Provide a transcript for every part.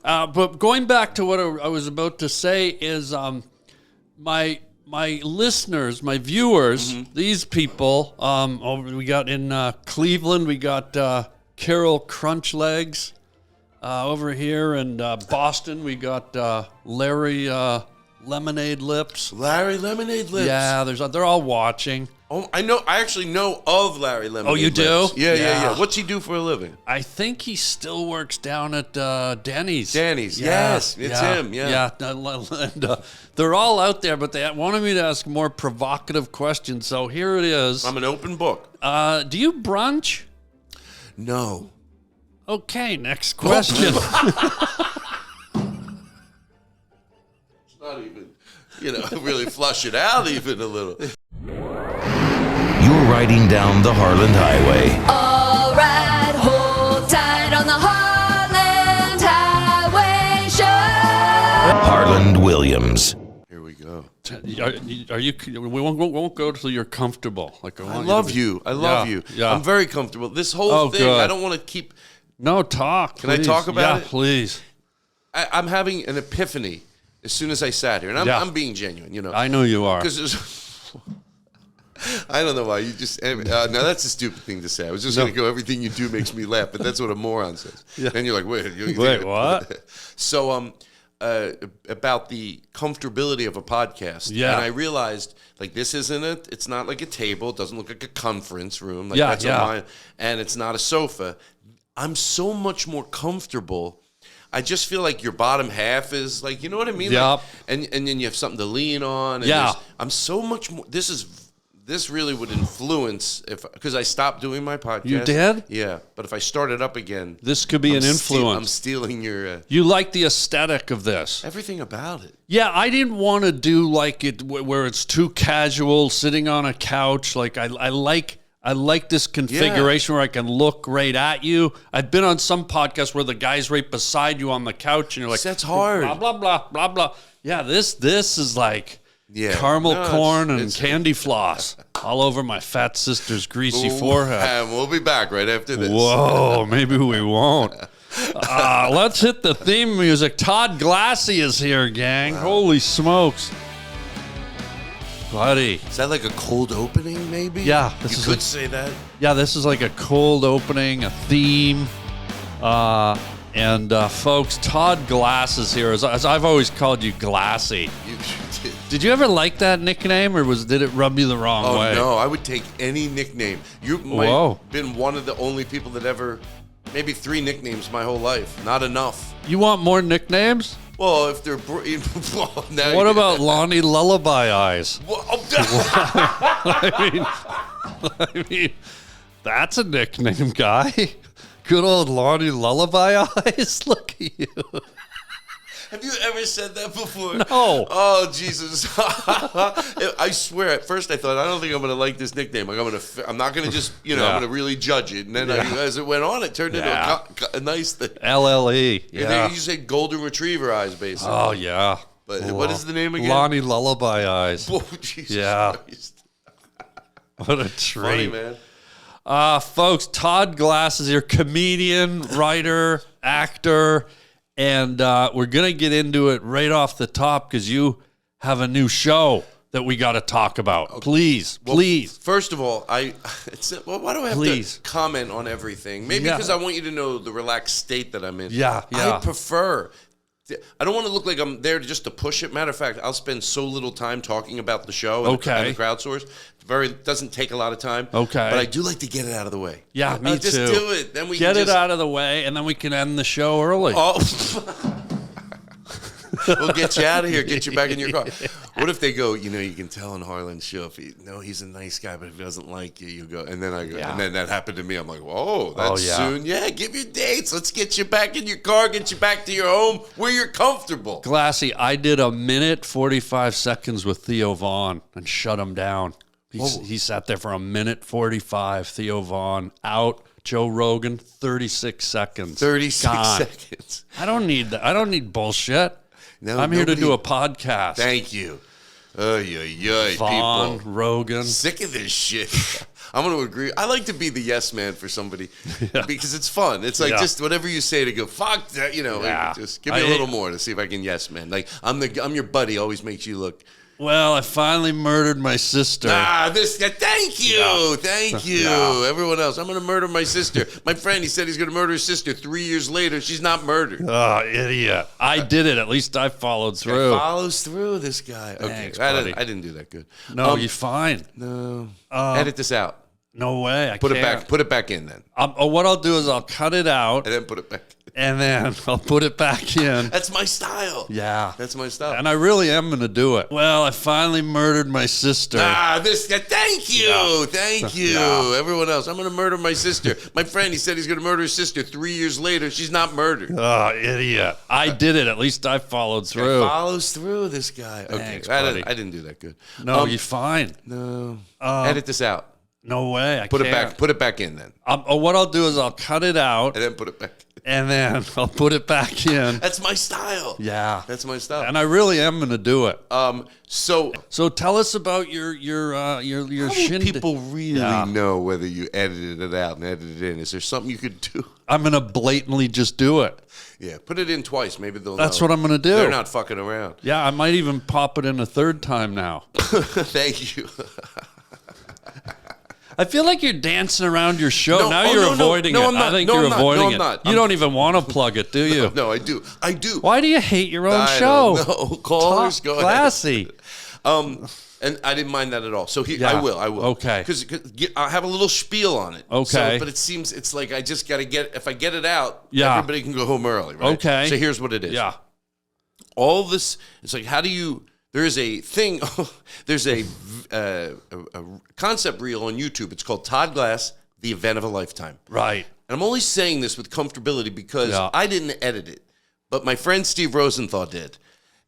But going back to what I was about to say is my listeners, my viewers, these people, we got in Cleveland, we got Carol Crunchlegs. Over here in Boston, we got Larry Lemonade Lips. Larry Lemonade Lips. Yeah, they're all watching. Oh, I know. I actually know of Larry Lemonade. Oh, you Lips. do? Yeah. What's he do for a living? I think he still works down at Denny's. Denny's. Yeah, Yes, it's him. Yeah. And, they're all out there, but they wanted me to ask more provocative questions. So here it is. I'm an open book. Do you brunch? No. Okay, next question. It's not even, really flush it out even a little. You're riding down the Harland Highway. All right, hold tight on the Harland Highway Show. Harland Williams. Here we go. Are you? We won't go till you're comfortable. Like I love you. I love you. Yeah. I'm very comfortable. This whole thing, good. I don't want to keep. No, talk. Can I talk about it? Yeah, please. I'm having an epiphany as soon as I sat here, and I'm being genuine. I know you are. Because I don't know why you just. Now that's a stupid thing to say. I was just going to go. Everything you do makes me laugh, but that's what a moron says. Yeah. And you're like, wait, what? So about the comfortability of a podcast. Yeah. And I realized this isn't it's not like a table. It doesn't look like a conference room. And it's not a sofa. I'm so much more comfortable. I just feel like your bottom half is you know what I mean? Yep. And then you have something to lean on. And I'm so much more. This really would influence because I stopped doing my podcast. You did? Yeah. But if I started up again, this could be an influence. I'm stealing your. You like the aesthetic of this? Everything about it. Yeah, I didn't want to do it where it's too casual, sitting on a couch. I like this configuration where I can look right at you. I've been on some podcasts where the guy's right beside you on the couch, and you're like, "That's hard." Blah blah blah blah blah. Yeah, this is like caramel corn and candy floss all over my fat sister's greasy forehead. And we'll be back right after this. Whoa, maybe we won't. Let's hit the theme music. Todd Glassy is here, gang. Wow. Holy smokes. Buddy. Is that like a cold opening, maybe? Yeah. You could say that. Yeah, this is like a cold opening, a theme. And folks, Todd Glass is here. As I've always called you, Glassy. You did. Did you ever like that nickname, or did it rub you the wrong way? Oh, no. I would take any nickname. You might have been one of the only people that ever... Maybe 3 nicknames my whole life. Not enough. You want more nicknames? Well, if they're... What about Lonnie Lullaby Eyes? I mean, that's a nickname, guy. Good old Lonnie Lullaby Eyes. Look at you. Have you ever said that before? No. Oh, Jesus. I swear, at first I thought, I don't think I'm going to like this nickname. I'm not going to just, I'm going to really judge it. And then as it went on, it turned into a nice thing. LLE. Yeah. You say golden retriever eyes, basically. Oh, yeah. But what is the name again? Lonnie Lullaby Eyes. Oh, Jesus Christ. What a treat. Funny, man. Folks, Todd Glass is your comedian, writer, actor. And we're going to get into it right off the top because you have a new show that we got to talk about. Okay. Please. First of all, why do I have to comment on everything? Maybe because I want you to know the relaxed state that I'm in. Yeah. I prefer... I don't want to look like I'm there just to push it. Matter of fact, I'll spend so little time talking about the show and the crowdsource. Doesn't take a lot of time. Okay. But I do like to get it out of the way. Yeah, me too. Just do it. Then we get it out of the way, and then we can end the show early. Oh. We'll get you out of here, get you back in your car. What if they go, you can tell on Harland's show, he's a nice guy, but if he doesn't like you, you go. And then I go, and then that happened to me. I'm like, whoa, that's soon. Yeah, give your dates. Let's get you back in your car, get you back to your home where you're comfortable. Glassy, I did a minute, 45 seconds with Theo Vaughn and shut him down. He sat there for a minute, 45. Theo Vaughn out. Joe Rogan, 36 seconds. 36 seconds. I don't need that. I don't need bullshit. No, I'm here to do a podcast. Thank you. Vaughn, people. Rogan. Sick of this shit. I'm going to agree. I like to be the yes man for somebody because it's fun. It's like just whatever you say to go, fuck that, just give me a little more to see if I can yes man. Like, I'm your buddy, always makes you look. Well, I finally murdered my sister. Thank you. Thank you. Yeah. Everyone else, I'm going to murder my sister. My friend, he said he's going to murder his sister. 3 years later, she's not murdered. Oh, idiot. I did it. At least I followed through. Follows through, this guy. Thanks, okay, I didn't do that good. No, you're fine. No. Edit this out. No way. I can't. It back. Put it back in then. What I'll do is I'll cut it out. And then put it back. And then I'll put it back in. That's my style. Yeah. That's my style. And I really am going to do it. Well, I finally murdered my sister. Thank you. Yeah. Thank you. Yeah. Everyone else, I'm going to murder my sister. My friend, he said he's going to murder his sister. 3 years later, she's not murdered. Oh, idiot. I did it. At least I followed through. Follows through, this guy. Thanks, okay. I didn't do that good. No, you're fine. No. Edit this out. No way. I can't. It Put it back in then. What I'll do is I'll cut it out. And then put it back. And then I'll put it back in. That's my style. Yeah. That's my style. And I really am going to do it. So tell us about your shindig. People really know whether you edited it out and edited it in. Is there something you could do? I'm going to blatantly just do it. Yeah, put it in twice. Maybe they'll That's know. what I'm going to do. They're not fucking around. Yeah, I might even pop it in a third time now. Thank you. I feel like you're dancing around your show. You're avoiding it. I'm not. I think you're avoiding it. I'm not. You don't even want to plug it, do you? No, I do. Why do you hate your own show? No, callers, go classy. Ahead. And I didn't mind that at all. So I will. Okay. Because I have a little spiel on it. Okay. But it seems it's like I just got to if I get it out, everybody can go home early, right? Okay. So here's what it is. Yeah. All this, it's like, how do you... There's a thing, there's a concept reel on YouTube. It's called TODD GLASS, The Event of a Lifetime. Right. And I'm only saying this with comfortability because I didn't edit it, but my friend Steve Rosenthal did.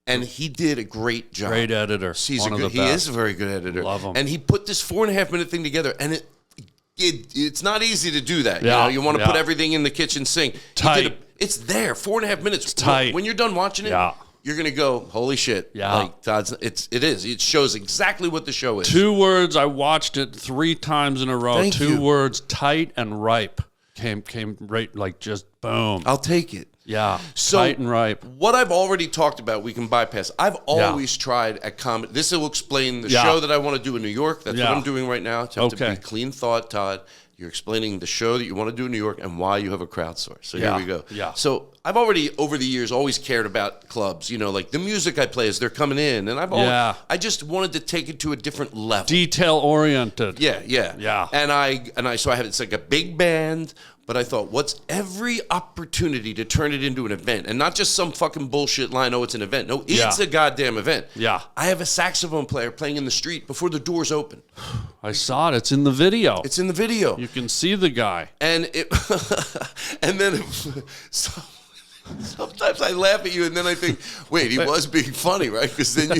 And he did a great job. Great editor. He is a very good editor. Love him. And he put this 4.5 minute thing together, and it's not easy to do that. Yeah. You want to put everything in the kitchen sink. Tight. It's there, 4.5 minutes. It's tight. When you're done watching it, you're going to go, holy shit. Yeah. Like, Todd's, it is. It shows exactly what the show is. 2 words. I watched it 3 times in a row. Thank you. 2 words, tight and ripe. Came right, like just boom. I'll take it. Yeah. So tight and ripe. What I've already talked about, we can bypass. I've always tried at comedy. This will explain the show that I want to do in New York. That's what I'm doing right now. To be clean thought, Todd. You're explaining the show that you want to do in New York and why you have a crowdsource. So here we go. Yeah. So I've already, over the years, always cared about clubs. Like the music I play as they're coming in. And I just wanted to take it to a different level. Detail-oriented. Yeah. And so I have, it's like a big band. But I thought, what's every opportunity to turn it into an event? And not just some fucking bullshit line, it's an event. No, it's a goddamn event. Yeah. I have a saxophone player playing in the street before the doors open. I saw it. It's in the video. It's in the video. You can see the guy. And then sometimes I laugh at you, and then I think, wait, he was being funny, right? Because then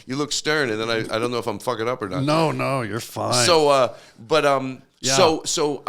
you look stern, and then I don't know if I'm fucking up or not. No, you're fine. So, So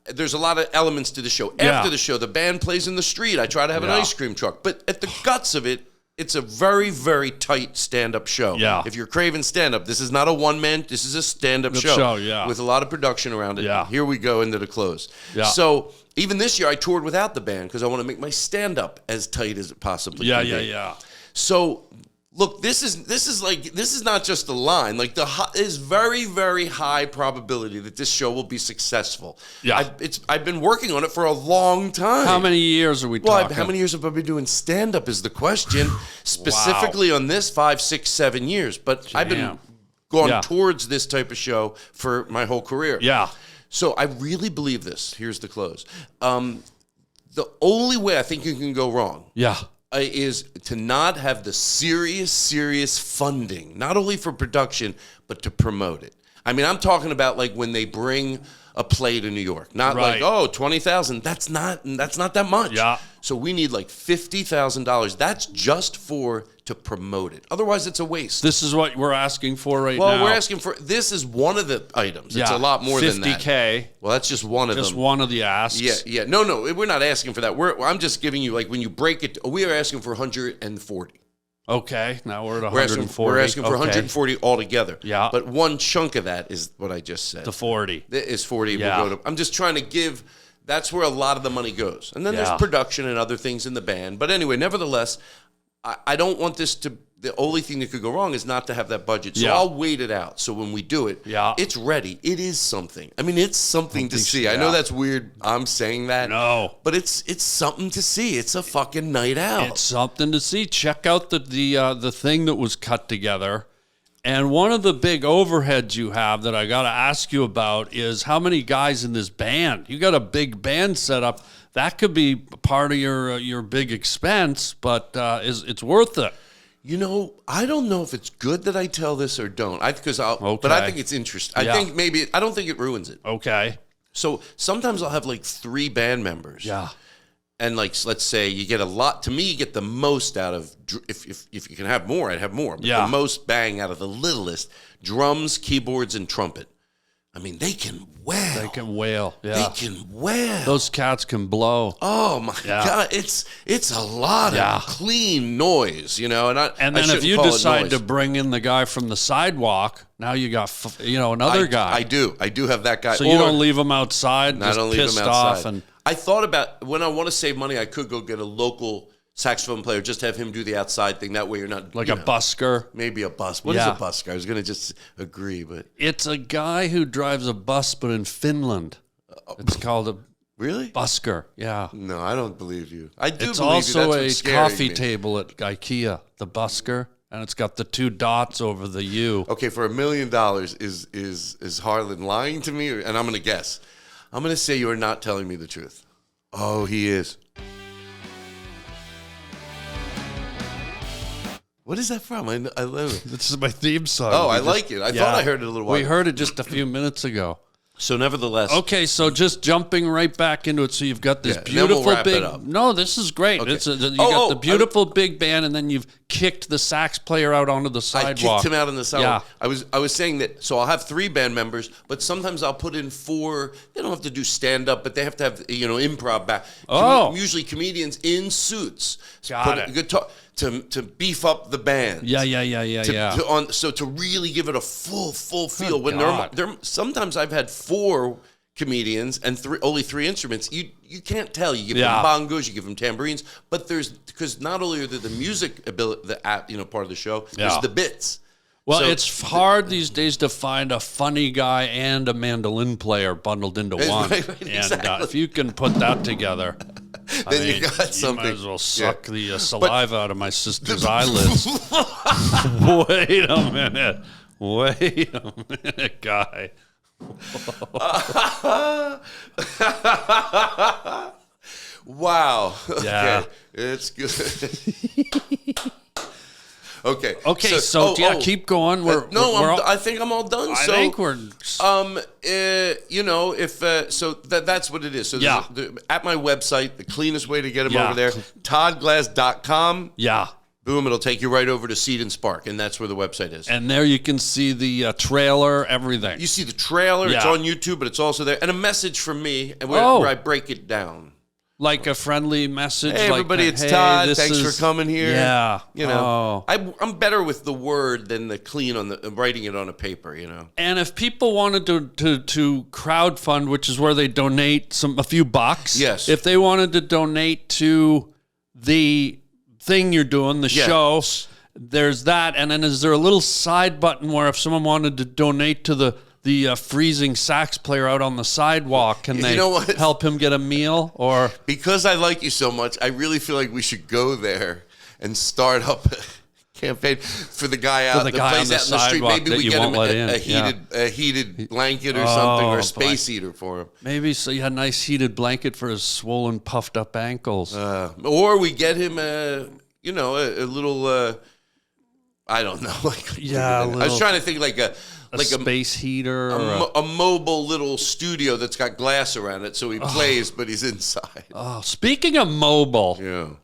there's a lot of elements to the show. After the show, the band plays in the street. I try to have an ice cream truck. But at the guts of it, it's a very, very tight stand-up show. Yeah. If you're craving stand-up, this is not a one-man. This is a stand-up show. With a lot of production around it. Yeah. Here we go into the close. Yeah. So even this year, I toured without the band because I want to make my stand-up as tight as it possibly can be. Yeah. So... Look, this is not just a line. Like is very, very high probability that this show will be successful. Yeah, I've been working on it for a long time. How many years are we talking? How many years have I been doing stand up? Is the question. Specifically on this 5, 6, 7 years. But I've been going towards this type of show for my whole career. Yeah. So I really believe this. Here's the close. The only way I think you can go wrong. Yeah. Is to not have the serious funding, not only for production, but to promote it. I mean, I'm talking about like when they bring a play to New York, not like, $20,000. That's not that much. Yeah. So we need like $50,000. That's just to promote it. Otherwise, it's a waste. This is what we're asking for now. Well, we're asking for, this is one of the items. It's a lot more than that. $50K. Well, that's just one of them. Just one of the asks. Yeah. No, we're not asking for that. I'm just giving you, like, when you break it, we are asking for 140. Okay, now we're at We're 140. we're asking for 140 altogether. Yeah. But one chunk of that is what I just said. The 40. Is 40. Yeah. We'll go to, I'm just trying to give, that's where a lot of the money goes. And then there's production and other things in the band. But anyway, nevertheless, I don't want this to, the only thing that could go wrong is not to have that budget. So I'll wait it out. So when we do it, it's ready. It is something. I mean, it's something to see. I know that's weird. I'm saying that. No. But it's something to see. It's a fucking night out. It's something to see. Check out the thing that was cut together. And one of the big overheads you have that I got to ask you about is how many guys in this band? You got a big band set up. That could be part of your big expense, but it's worth it. You know, I don't know if it's good that I tell this or don't. But I think it's interesting. I think I don't think it ruins it. Okay. So sometimes I'll have like 3 band members. Yeah. And like, let's say you get a lot. To me, you get the most out of. If you can have more, I'd have more. But the most bang out of the littlest: drums, keyboards, and trumpet. I mean, they can wail. They can wail. Yeah. They can wail. Those cats can blow. Oh my God! It's a lot of clean noise, you know. And then if you decide to bring in the guy from the sidewalk, now you got another guy. I do have that guy. So you don't leave him outside. Just pissed off. And I thought about when I want to save money, I could go get a local saxophone player, just have him do the outside thing. That way you're not like a busker. Maybe a bus. What is a busker? I was going to just agree, but it's a guy who drives a bus, but in Finland, it's called a busker. Yeah. No, I don't believe you. I do. It's believe also you. a coffee table at IKEA. The busker, and it's got the 2 dots over the U. Okay, for $1 million, is Harland lying to me? And I'm going to guess. I'm going to say you are not telling me the truth. Oh, he is. What is that from? I love it. This is my theme song. Oh, I like it. I thought I heard it a little while ago. We heard it just a few minutes ago. So nevertheless. Okay, so just jumping right back into it. So you've got this beautiful big. No, this is great. Okay. You got the beautiful big band, and then you've kicked the sax player out onto the sidewalk. I kicked him out on the sidewalk. Yeah. I was saying that. So I'll have 3 band members, but sometimes I'll put in 4. They don't have to do stand up, but they have to have improv back. Usually comedians in suits. Got it. Guitar to beef up the band. Yeah. To really give it a full feel. When sometimes I've had 4 comedians and only 3 instruments. You can't tell. You give them bongos, you give them tambourines, but because not only are there the music ability, part of the show, there's the bits. Well, it's hard these days to find a funny guy and a mandolin player bundled into one. Right, exactly. And if you can put that together, then you got something. You might as well suck the saliva out of my sister's eyelids. Wait a minute, guy. Wow. Yeah. Okay. It's good. Okay. So keep going. I think I'm all done. I think we're. That's what it is. So at my website, the cleanest way to get them over there, TODDGLASS.com. Yeah. Boom! It'll take you right over to Seed and Spark, and that's where the website is. And there you can see the trailer, everything. You see the trailer. It's on YouTube, but it's also there, and a message from me, and where I break it down. Like a friendly message. Hey, everybody, it's Todd. Thanks for coming here. Yeah. I'm better with the word than the clean on the writing it on a paper, And if people wanted to crowdfund, which is where they donate a few bucks. Yes. If they wanted to donate to the thing you're doing, the show, there's that. And then is there a little side button where if someone wanted to donate to the freezing sax player out on the sidewalk, can they help him get a meal? Or because I like you so much, I really feel like we should go there and start up a campaign for the guy out the place out in the street. Maybe we get him a heated blanket or something, or a space heater for him. Maybe so. You had a nice heated blanket for his swollen, puffed up ankles. Or we get him a little. I don't know. I was trying to think like a space heater, a mobile little studio that's got glass around it, so he plays, but he's inside. Oh, speaking of mobile,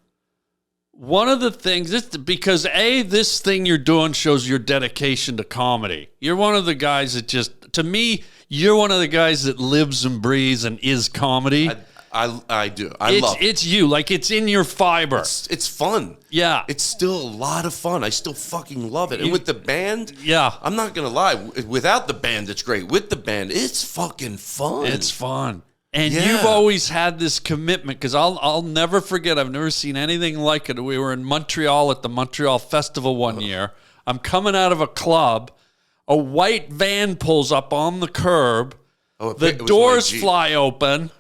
one of the things because this thing you're doing shows your dedication to comedy. You're one of the guys that to me, you're one of the guys that lives and breathes and is comedy. I do. I love it. It's you. Like, it's in your fiber. It's fun. Yeah. It's still a lot of fun. I still fucking love it. And with the band, yeah, I'm not going to lie. Without the band, it's great. With the band, it's fucking fun. It's fun. And you've always had this commitment, because I'll never forget. I've never seen anything like it. We were in Montreal at the Montreal Festival one year. I'm coming out of a club. A white van pulls up on the curb. The doors fly open.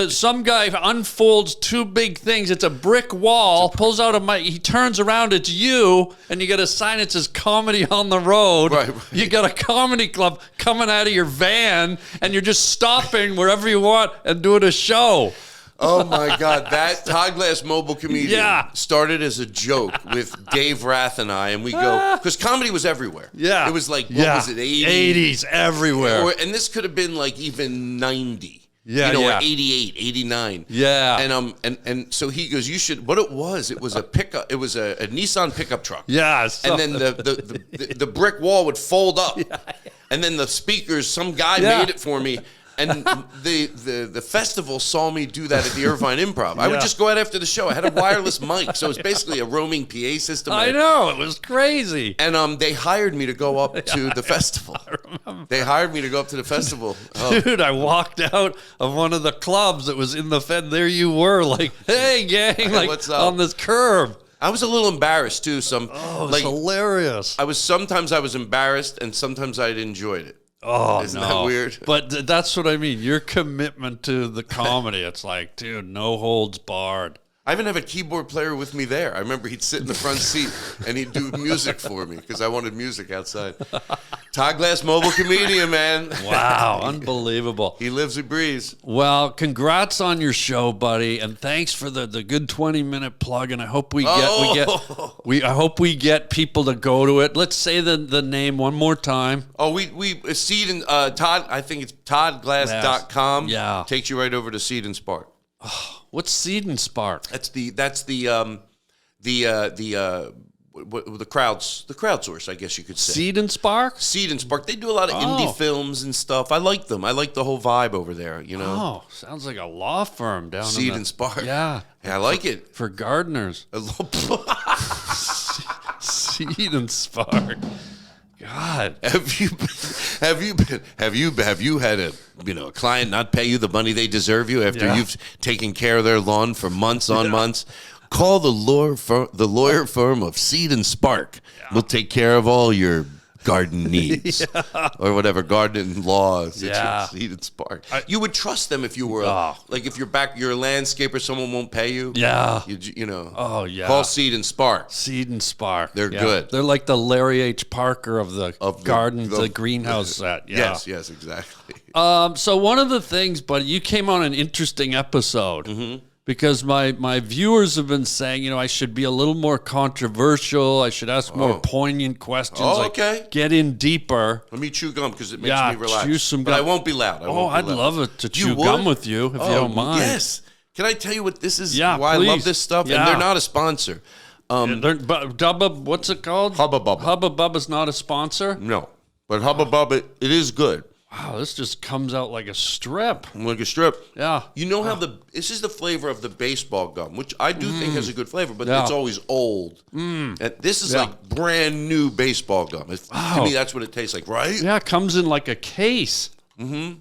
Some guy unfolds two big things. It's a brick wall. Pulls out a mic. He turns around. It's you, and you got a sign that says "Comedy on the Road." Right. You got a comedy club coming out of your van, and you're just stopping wherever you want and doing a show. Oh my God, that Todd Glass mobile comedian started as a joke with Dave Rath and I, and we go, because comedy was everywhere. Yeah. It was like, what was it, 80s everywhere. And this could have been like even 90. Yeah, or 88, 89. Yeah. And so he goes, you should, what it was a pickup, it was a Nissan pickup truck. Yeah. And then the brick wall would fold up. Yeah. And then the speakers, some guy made it for me. And the festival saw me do that at the Irvine Improv. I would just go out after the show. I had a wireless mic, so it was basically a roaming PA system. I know, it was crazy. And they hired me to go up to the festival. They hired me to go up to the festival. Oh. Dude, I walked out of one of the clubs that was in the Fed. There you were, like, hey, gang, like what's up? on this curb. I was a little embarrassed too. It's hilarious. Sometimes I was embarrassed, and sometimes I'd enjoyed it. Oh, Isn't that weird? But that's what I mean. Your commitment to the comedy. It's like, dude, no holds barred. I even have a keyboard player with me there. I remember he'd sit in the front seat and he'd do music for me because I wanted music outside. Todd Glass, mobile comedian, man. Wow, unbelievable. He lives, he breathes. Well, congrats on your show, buddy, and thanks for the good 20-minute plug. And I hope I hope we get people to go to it. Let's say the name one more time. Oh, we Seed and Todd. I think it's ToddGlass.com. Yeah, takes you right over to Seed and Spark. Oh, what's Seed and Spark? That's the crowdsource, I guess you could say. Seed and Spark? Seed and Spark. They do a lot of indie films and stuff. I like them. I like the whole vibe over there, you know. Oh, sounds like a law firm down Seed and Spark. Yeah. I like it. For gardeners. Seed and Spark. God. Have you had a client not pay you the money they deserve you after you've taken care of their lawn for months on months? Call the lawyer firm of Seed and Spark. Yeah. We'll take care of all your garden needs or whatever garden laws. Yeah. Seed and Spark. You would trust them if you were if you're a landscaper, someone won't pay you. Yeah. Oh yeah. Call Seed and Spark. Seed and Spark. They're good. They're like the Larry H. Parker of the garden, the greenhouse set. Yeah. Yes, exactly. So one of the things, buddy, you came on an interesting episode. Mm-hmm. Because my viewers have been saying, I should be a little more controversial. I should ask more poignant questions. Okay. Get in deeper. Let me chew gum because it makes me relax. Chew some gum. But I won't be loud. I'd love it to chew gum with you if you don't mind. Yes. Can I tell you what this is? Yeah, why please. I love this stuff? Yeah. And they're not a sponsor. What's it called? Hubba Bubba. Hubba Bubba's not a sponsor? No. But Hubba Bubba, it is good. Wow, this just comes out like a strip. Like a strip. Yeah. You know how this is the flavor of the baseball gum, which I do think has a good flavor, but it's always old. And this is like brand new baseball gum. To me, that's what it tastes like, right? Yeah, it comes in like a case. Mm-hmm.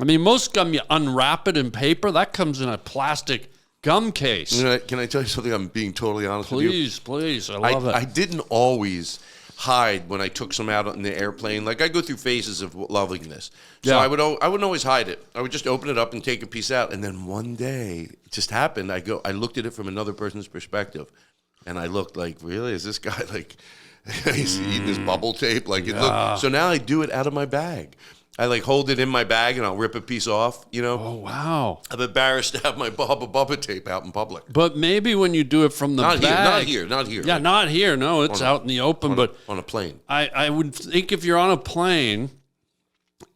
I mean, most gum, you unwrap it in paper. That comes in a plastic gum case. Can I tell you something? I'm being totally honest with you. Please. I love it. I didn't always hide when I took some out on the airplane. Like I go through phases of loving this. So I wouldn't always hide it. I would just open it up and take a piece out. And then one day it just happened. I looked at it from another person's perspective. And I looked like, really? Is this guy like he's eating his bubble tape? Like it looked. So now I do it out of my bag. I hold it in my bag and I'll rip a piece off, Oh, wow. I'm embarrassed to have my Hubba Bubba tape out in public. But maybe when you do it from the bag. Not here. Yeah, not here. No, it's out in the open. But on a plane. I would think if you're on a plane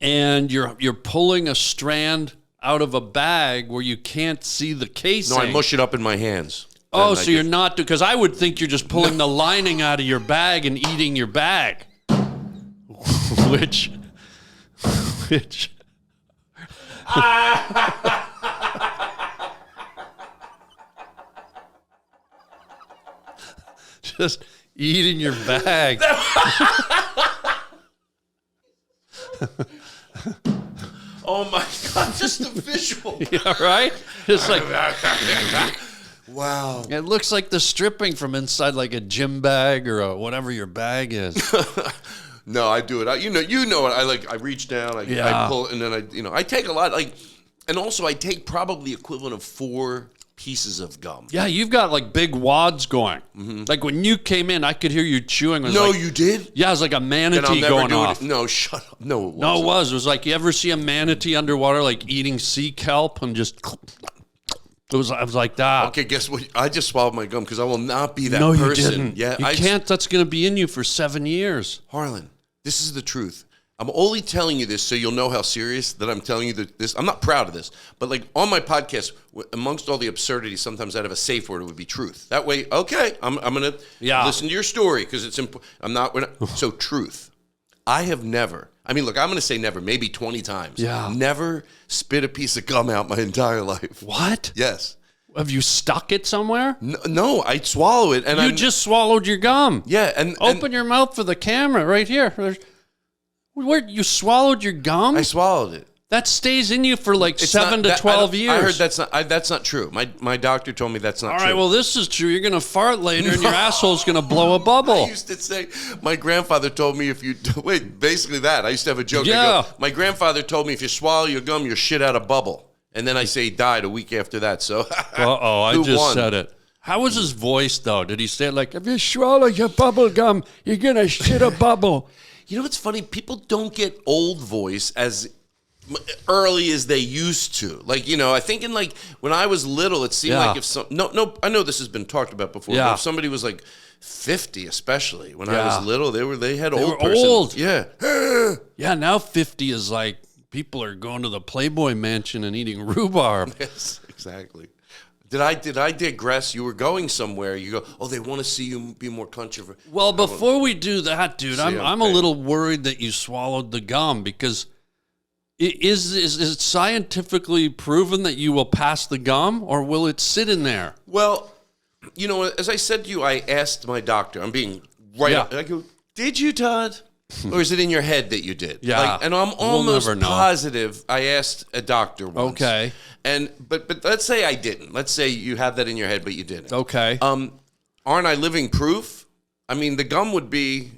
and you're pulling a strand out of a bag where you can't see the casing. No, I mush it up in my hands. Oh, so you're not, because I would think you're just pulling the lining out of your bag and eating your bag. Which just eating your bag. Oh my God, just the visual. Yeah, right? It's like, wow. it looks like the stripping from inside like a gym bag or whatever your bag is. No, I do it. You know it. I reach down, I pull, and then I take a lot. And also I take probably the equivalent of 4 pieces of gum. Yeah, you've got like big wads going. Mm-hmm. Like when you came in, I could hear you chewing. No, you did? Yeah, it was like a manatee going off. No, shut up. No, it wasn't. No, it was. It was like, you ever see a manatee underwater like eating sea kelp and just... I was like that. Okay, guess what? I just swallowed my gum because I will not be that person. No, you didn't. Yeah, you can't. That's going to be in you for 7 years. Harland, this is the truth. I'm only telling you this so you'll know how serious that I'm telling you this. I'm not proud of this, but like on my podcast, amongst all the absurdity, sometimes I'd have a safe word. It would be truth. That way, okay, I'm going to listen to your story because it's important. So truth. I have never, look, I'm going to say never, maybe 20 times. Yeah. Never spit a piece of gum out my entire life. What? Yes. Have you stuck it somewhere? No, I swallow it. And you just swallowed your gum. Yeah. Open your mouth for the camera right here. Where you swallowed your gum? I swallowed it. That stays in you for like 7 to 12 years. I heard that's not true. My doctor told me that's not true. All right, well, this is true. You're going to fart later and your asshole's going to blow a bubble. I used to say, my grandfather told me basically that. I used to have a joke. Yeah. My grandfather told me if you swallow your gum, you'll shit out a bubble. And then I say he died a week after that. So, uh-oh, I just said it. How was his voice, though? Did he say it like, if you swallow your bubble gum, you're going to shit a bubble? You know what's funny? People don't get old voice as early as they used to. Like, I think in like when I was little, it seemed like if I know this has been talked about before, but if somebody was like 50, especially when I was little, they had old person. Old. Yeah. Yeah, now 50 is like people are going to the Playboy Mansion and eating rhubarb. Yes, exactly. Did I digress? You were going somewhere. You go, oh, they want to see you be more controversial. Well, before we do that, dude, I'm a little worried that you swallowed the gum because is it scientifically proven that you will pass the gum or will it sit in there? Well, as I said to you, I asked my doctor. I'm being up. I go, did you, Todd? Or is it in your head that you did? Yeah. And I'm almost positive I asked a doctor once. Okay. But let's say I didn't. Let's say you have that in your head, but you didn't. Okay. Aren't I living proof? The gum would be...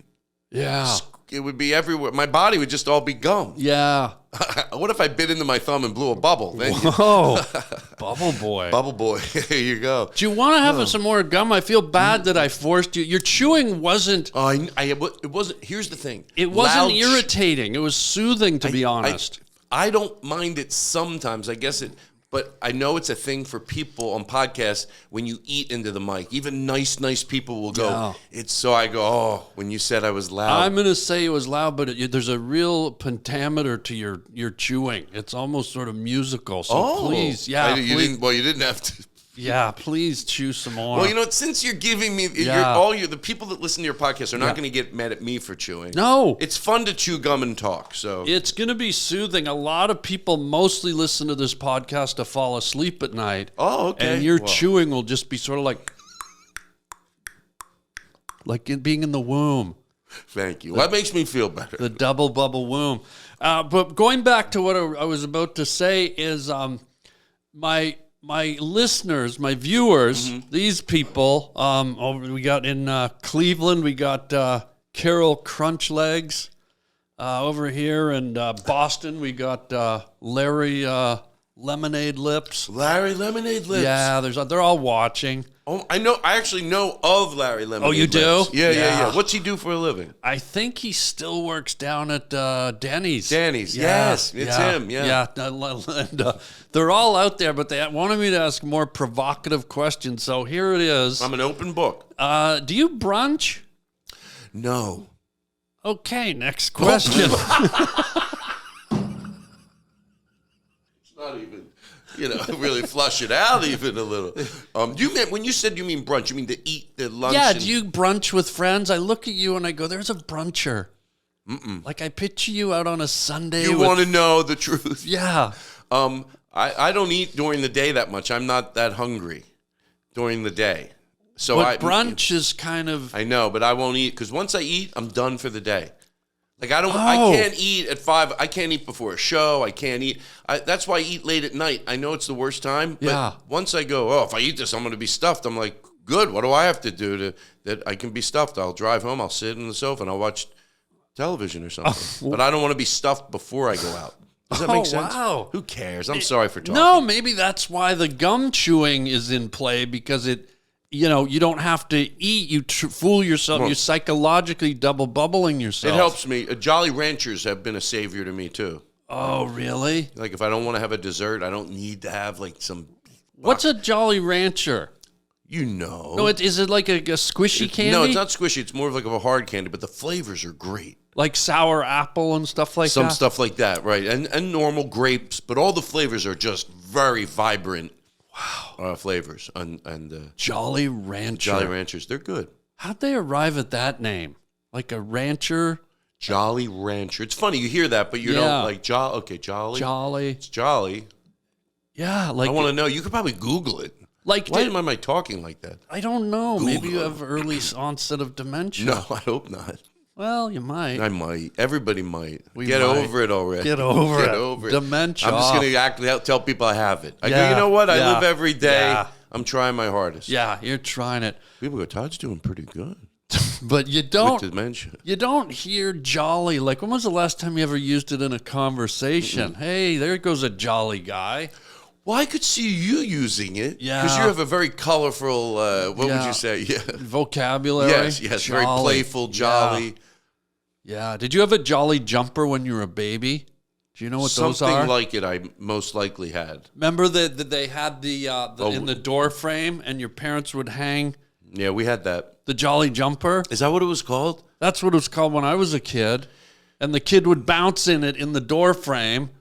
Yeah. It would be everywhere. My body would just all be gum. Yeah. What if I bit into my thumb and blew a bubble? Then Whoa. Bubble boy. Bubble boy. Here you go. Do you want to have some more gum? I feel bad that I forced you. Your chewing wasn't... it wasn't... Here's the thing. It wasn't irritating. It was soothing, to be honest. I don't mind it sometimes. I guess it... But I know it's a thing for people on podcasts when you eat into the mic. Even nice people will go, so I go, oh, when you said I was loud. I'm going to say it was loud, but there's a real pentameter to your chewing. It's almost sort of musical. So please, please. You didn't have to. Yeah, please chew some more. Well, since you're giving me, the people that listen to your podcast are not going to get mad at me for chewing. No. It's fun to chew gum and talk. So it's going to be soothing. A lot of people mostly listen to this podcast to fall asleep at night. Oh, okay. And your chewing will just be sort of like it being in the womb. Thank you. That makes me feel better. The double bubble womb. But going back to what I was about to say is my listeners, my viewers, these people, we got in Cleveland, we got Carol Crunchlegs over here, and Boston, we got Larry Lemonade Lips. Larry Lemonade Lips. Yeah, they're all watching. Oh, I know. I actually know of Larry Lemonade. Oh, you do? Lips. Yeah. What's he do for a living? I think he still works down at Denny's. Denny's, yes. It's him, Yeah, and they're all out there, but they wanted me to ask more provocative questions, so here it is. I'm an open book. Do you brunch? No. Okay, next question. It's not even... really flush it out even a little. When you said you mean brunch, you mean to eat the lunch? Yeah, do you brunch with friends? I look at you and I go, there's a bruncher. Like I picture you out on a Sunday. You want to know the truth? Yeah. I don't eat during the day that much. I'm not that hungry during the day. So but brunch is kind of... I know, but I won't eat because once I eat, I'm done for the day. Like I Oh. can't eat at 5. I can't eat before a show. I can't eat. That's why I eat late at night. I know it's the worst time. But Yeah. once I go, if I eat this, I'm going to be stuffed. I'm like, good. What do I have to do that I can be stuffed? I'll drive home. I'll sit on the sofa and I'll watch television or something. But I don't want to be stuffed before I go out. Does that make sense? Wow. Who cares? I'm sorry for talking. No, maybe that's why the gum chewing is in play, because it, you don't have to eat. You fool yourself. You're psychologically double bubbling yourself. It helps me. Jolly Ranchers have been a savior to me too. Oh, really? Like if I don't want to have a dessert, I don't need to have like some. What's a Jolly Rancher? No, is it like a squishy candy? No, it's not squishy. It's more of like a hard candy, but the flavors are great. Like sour apple and stuff like that? Some stuff like that, right. And normal grapes, but all the flavors are just very vibrant flavors. And Jolly Rancher. Jolly Ranchers, they're good. How'd they arrive at that name? Like a rancher? Jolly Rancher. It's funny, you hear that, but you don't like Jolly. Okay, Jolly. Jolly. It's Jolly. Yeah, like... I want to know. You could probably Google it. Like, Why am I talking like that? I don't know. Google. Maybe you have early onset of dementia. No, I hope not. Well, you might. I might. Everybody might. Get over it already. Get over it. Dementia. I'm just going to actually tell people I have it. I go, Yeah, you know what? I yeah, live every day. yeah. I'm trying my hardest. Yeah, you're trying it. People go, Todd's doing pretty good But you with don't dementia. you don't hear jolly. Like, when was the last time you ever used it in a conversation? Hey, there goes a jolly guy. Well, I could see you using it. Yeah. Because you have a very colorful, what would Yeah. you say? Yeah. Vocabulary. Yes, very Jolly. playful, jolly. Yeah. Did you have a jolly jumper when you were a baby? Do you know what those are? Something like it I most likely had. Remember that they had the in the door frame, and your parents would hang Yeah, we had that. the jolly jumper? Is that what it was called? That's what it was called when I was a kid. And the kid would bounce in it in the door frame,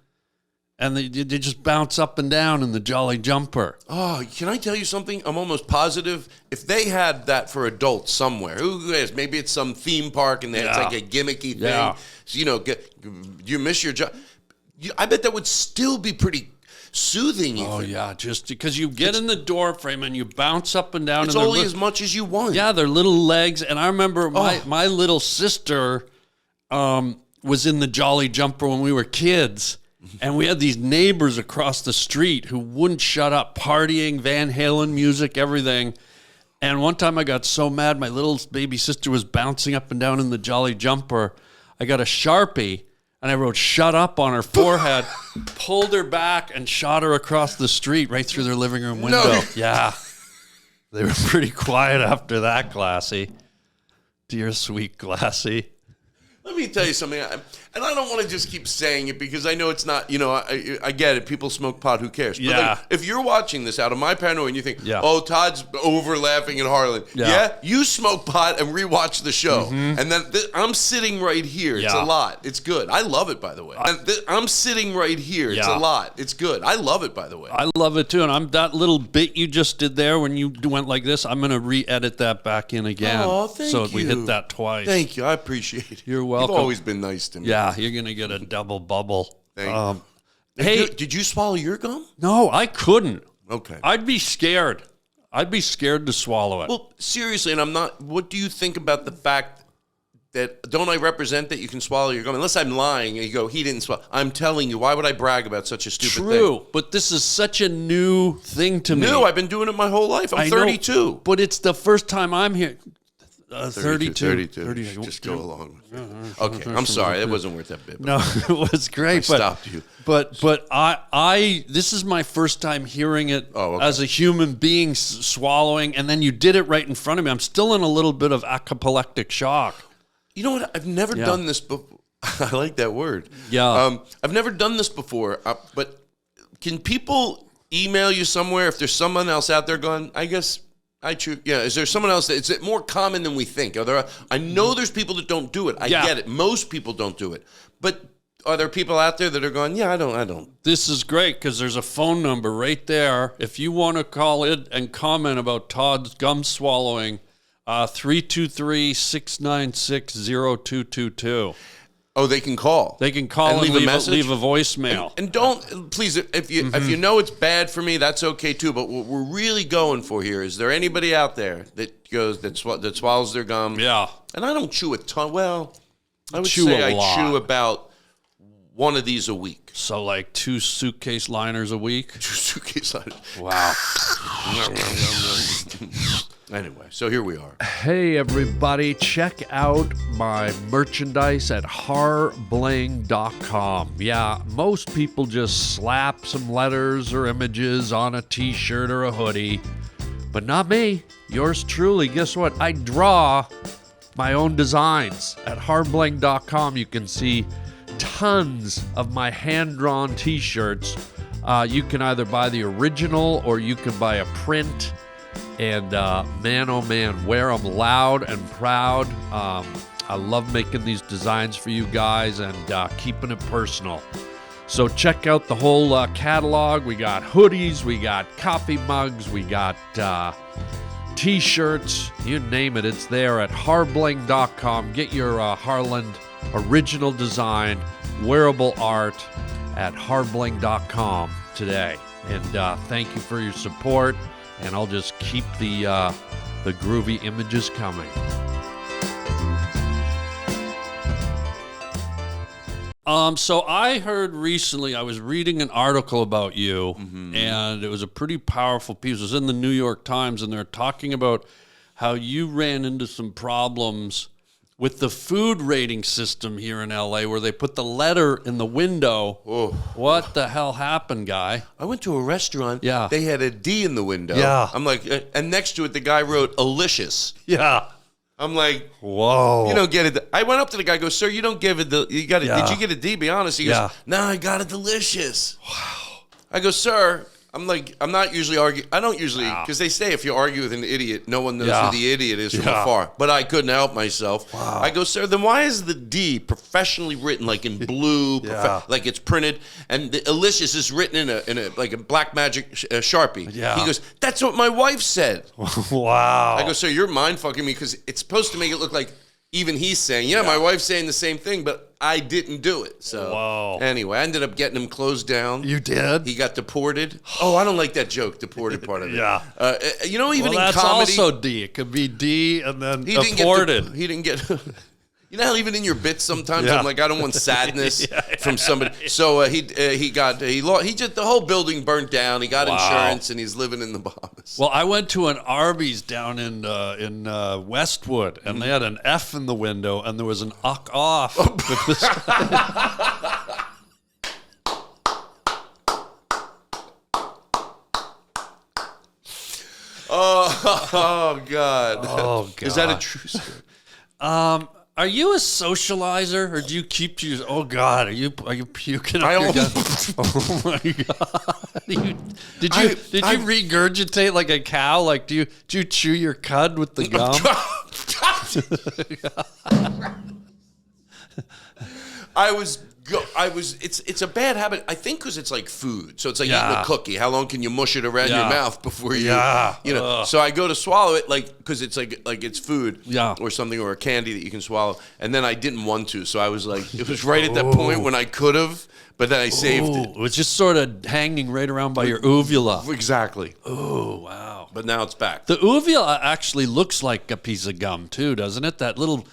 and they just bounce up and down in the jolly jumper. Oh, can I tell you something? I'm almost positive if they had that for adults somewhere, who knows? Maybe it's some theme park and it's like a gimmicky thing. Yeah. So, you miss your job. I bet that would still be pretty soothing. Oh, Even. yeah, just because you get in the door frame and you bounce up and down. It's and only as much as you want. Yeah, their little legs. And I remember my little sister was in the jolly jumper when we were kids. And we had these neighbors across the street who wouldn't shut up, partying, Van Halen music, everything. And one time I got so mad, my little baby sister was bouncing up and down in the jolly jumper. I got a Sharpie, and I wrote "shut up" on her forehead, pulled her back, and shot her across the street right through their living room window. No. Yeah. They were pretty quiet after that, Glassy. Dear sweet Glassy. Let me tell you something, and I don't want to just keep saying it because I know it's not, I get it. People smoke pot, who cares? But Yeah. if you're watching this out of my paranoia and you think, Yeah. oh, Todd's over laughing at Harland. Yeah. Yeah, you smoke pot and rewatch the show. And then I'm sitting right here. It's Yeah. a lot. It's good. I love it, by the way. I'm sitting right here. It's Yeah. a lot. It's good. I love it, by the way. I love it too, and that little bit you just did there when you went like this, I'm going to re-edit that back in again. Oh, thank so you. we hit that twice. Thank you. I appreciate it. You're welcome. You've always been nice to me. Yeah, you're going to get a double bubble. Thank you. Hey, Did you swallow your gum? no, I couldn't. Okay. I'd be scared. I'd be scared to swallow it. Well, seriously, and I'm not. What do you think about the fact that don't I represent that you can swallow your gum? Unless I'm lying and you go, he didn't swallow. I'm telling you, why would I brag about such a stupid thing? True, but this is such a new thing to me. No, I've been doing it my whole life. I'm I know, 32. but it's the first time I'm here. 32. 32. Just go along with it. Okay, I'm sorry. That wasn't worth that bit. No, it was great. I stopped you. But I this is my first time hearing it as a human being swallowing, and then you did it right in front of me. I'm still in a little bit of apoplectic shock. You know what? I've never done this before. I like that word. Yeah. I've never done this before, but can people email you somewhere if there's someone else out there going, I guess I choose. Yeah, is there someone else? Is it more common than we think? I know there's people that don't do it. I get it. Most people don't do it. But are there people out there that are going, yeah, I don't. This is great because there's a phone number right there. If you want to call in and comment about Todd's gum swallowing, 323-696-0222. Oh, they can call. They can call and leave a voicemail. And don't, please, if you know it's bad for me, that's okay too. But what we're really going for here is there anybody out there that goes that swallows their gum? Yeah. And I don't chew a ton. Well, I would say I chew about one of these a week. So like 2 suitcase liners a week? 2 suitcase liners. Wow. Anyway, so here we are. Hey everybody, check out my merchandise at harbling.com. Yeah, most people just slap some letters or images on a t-shirt or a hoodie, but not me. Yours truly. Guess what? I draw my own designs. At harbling.com you can see tons of my hand-drawn t-shirts. You can either buy the original or you can buy a print. And man, oh man, wear them loud and proud. I love making these designs for you guys and keeping it personal. So check out the whole catalog. We got hoodies, we got coffee mugs, we got t-shirts, you name it, it's there at harbling.com. Get your Harland original design, wearable art at harbling.com today. And thank you for your support. And I'll just keep the groovy images coming. So I heard recently, I was reading an article about you, and it was a pretty powerful piece. It was in the New York Times, and they're talking about how you ran into some problems with the food rating system here in LA, where they put the letter in the window. Oh. What the hell happened, guy? I went to a restaurant. Yeah. They had a D in the window. Yeah. I'm like, and next to it, the guy wrote "alicious." Yeah. I'm like, whoa. You don't get it. I went up to the guy, go, sir, you don't give it you got it. Yeah. Did you get a D? Be honest. He goes, no, I got a delicious. Wow. I go, sir. I'm like, I'm not usually arguing. I don't usually, because they say if you argue with an idiot, no one knows who the idiot is from afar. But I couldn't help myself. Wow. I go, sir, then why is the D professionally written like in blue, like it's printed, and the Alicious is written in a like a black magic Sharpie? Yeah. He goes, that's what my wife said. Wow. I go, sir, you're mind fucking me because it's supposed to make it look like even he's saying, my wife's saying the same thing, but I didn't do it. So anyway, I ended up getting him closed down. You did? He got deported. Oh, I don't like that joke, deported part of it. You know, even in that's comedy. Also D. It could be D and then He deported. He didn't get. You know how even in your bits sometimes I'm like, I don't want sadness from somebody. So he just the whole building burnt down. He got insurance and he's living in the Bahamas. Well, I went to an Arby's down in Westwood, and they had an F in the window, and there was an uck off. Oh God! Oh God! Is that a true story? Are you a socializer, or do you keep to your? Oh God, are you puking up your gut? Oh my God! Did you regurgitate like a cow? Like do you chew your cud with the gum? It's a bad habit. I think because it's like food. So it's like eating a cookie. How long can you mush it around your mouth before you know? So I go to swallow it because it's like it's food or something or a candy that you can swallow. And then I didn't want to. So I was like, it was right at that point when I could have, but then I saved it. It was just sort of hanging right around by your uvula. Exactly. Oh, wow. But now it's back. The uvula actually looks like a piece of gum too, doesn't it? That little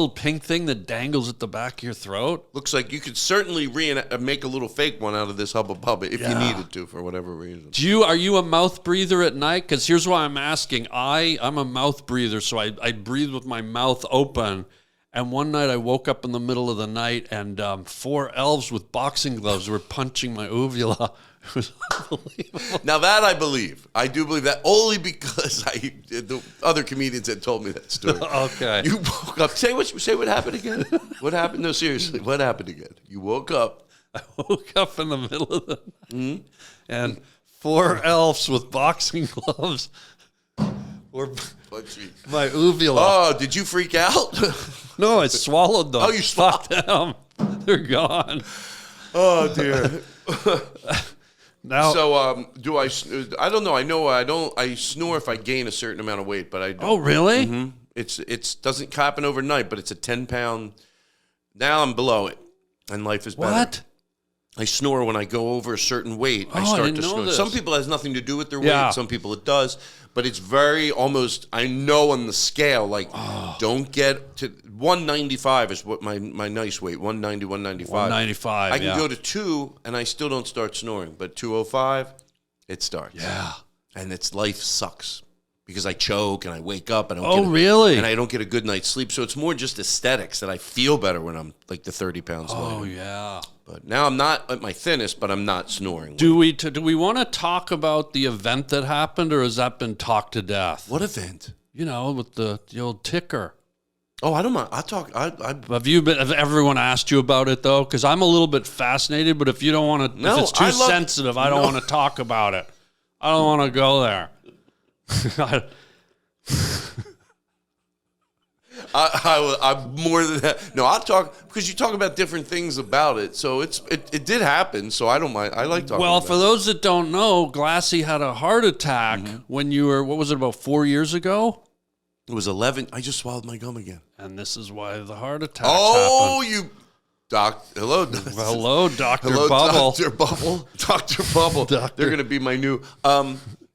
pink thing that dangles at the back of your throat. Looks like you could certainly make a little fake one out of this Hubba Bubba if you needed to for whatever reason. Are you a mouth breather at night? Because here's why I'm asking. I'm a mouth breather, so I breathe with my mouth open. And one night I woke up in the middle of the night and 4 elves with boxing gloves were punching my uvula. It was unbelievable. Now that I believe. I do believe that only because the other comedians had told me that story. Okay. You woke up. Say what happened again? What happened? No, seriously. What happened again? You woke up. I woke up in the middle of the night and 4 elves with boxing gloves were my uvula. Oh, did you freak out? No, I swallowed them. Oh, you Fuck them. They're gone. Oh, dear. Now, so do I don't know. I know I snore if I gain a certain amount of weight, but I don't. Oh, really? Mm-hmm. It's doesn't happen overnight, but it's a 10-pound Now I'm below it, and life is better. What? I snore when I go over a certain weight. I I start didn't to know snore. this. Some people it has nothing to do with their weight. Yeah. Some people it does. But it's very almost, I know on the scale, like, don't get to 195 is what my nice weight, 190, 195. 195, I can go to 2 and I still don't start snoring. But 205, it starts. Yeah. And it's life sucks. Because I choke and I wake up and really? And I don't get a good night's sleep. So it's more just aesthetics that I feel better when I'm like the 30 pounds lighter. Oh, yeah. But now I'm not at my thinnest, but I'm not snoring. Do we want to talk about the event that happened, or has that been talked to death? What event? You know, with the old ticker. Oh, I don't mind. I'll talk. Have everyone asked you about it, though? Because I'm a little bit fascinated, but if you don't want to, if it's too sensitive, I don't want to talk about it. I don't want to go there. I'm more than that. No, I'll talk because you talk about different things about it. So it did happen. So I don't mind. I like talking. Well, about for those that don't know, Glassy had a heart attack when you were, what was it, about 4 years ago? It was 11. I just swallowed my gum again. And this is why the heart attack Oh, happened. you. Hello, Hello, Dr. Hello, Bubble. Dr. Bubble. Dr. Bubble. They're going to be my new.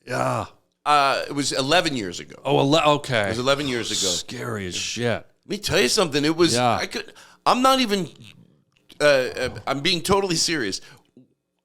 Yeah. It was 11 years ago. Oh, okay. It was 11 years ago. Scary as shit. Let me tell you something. It was. Yeah. I'm not even. I'm being totally serious.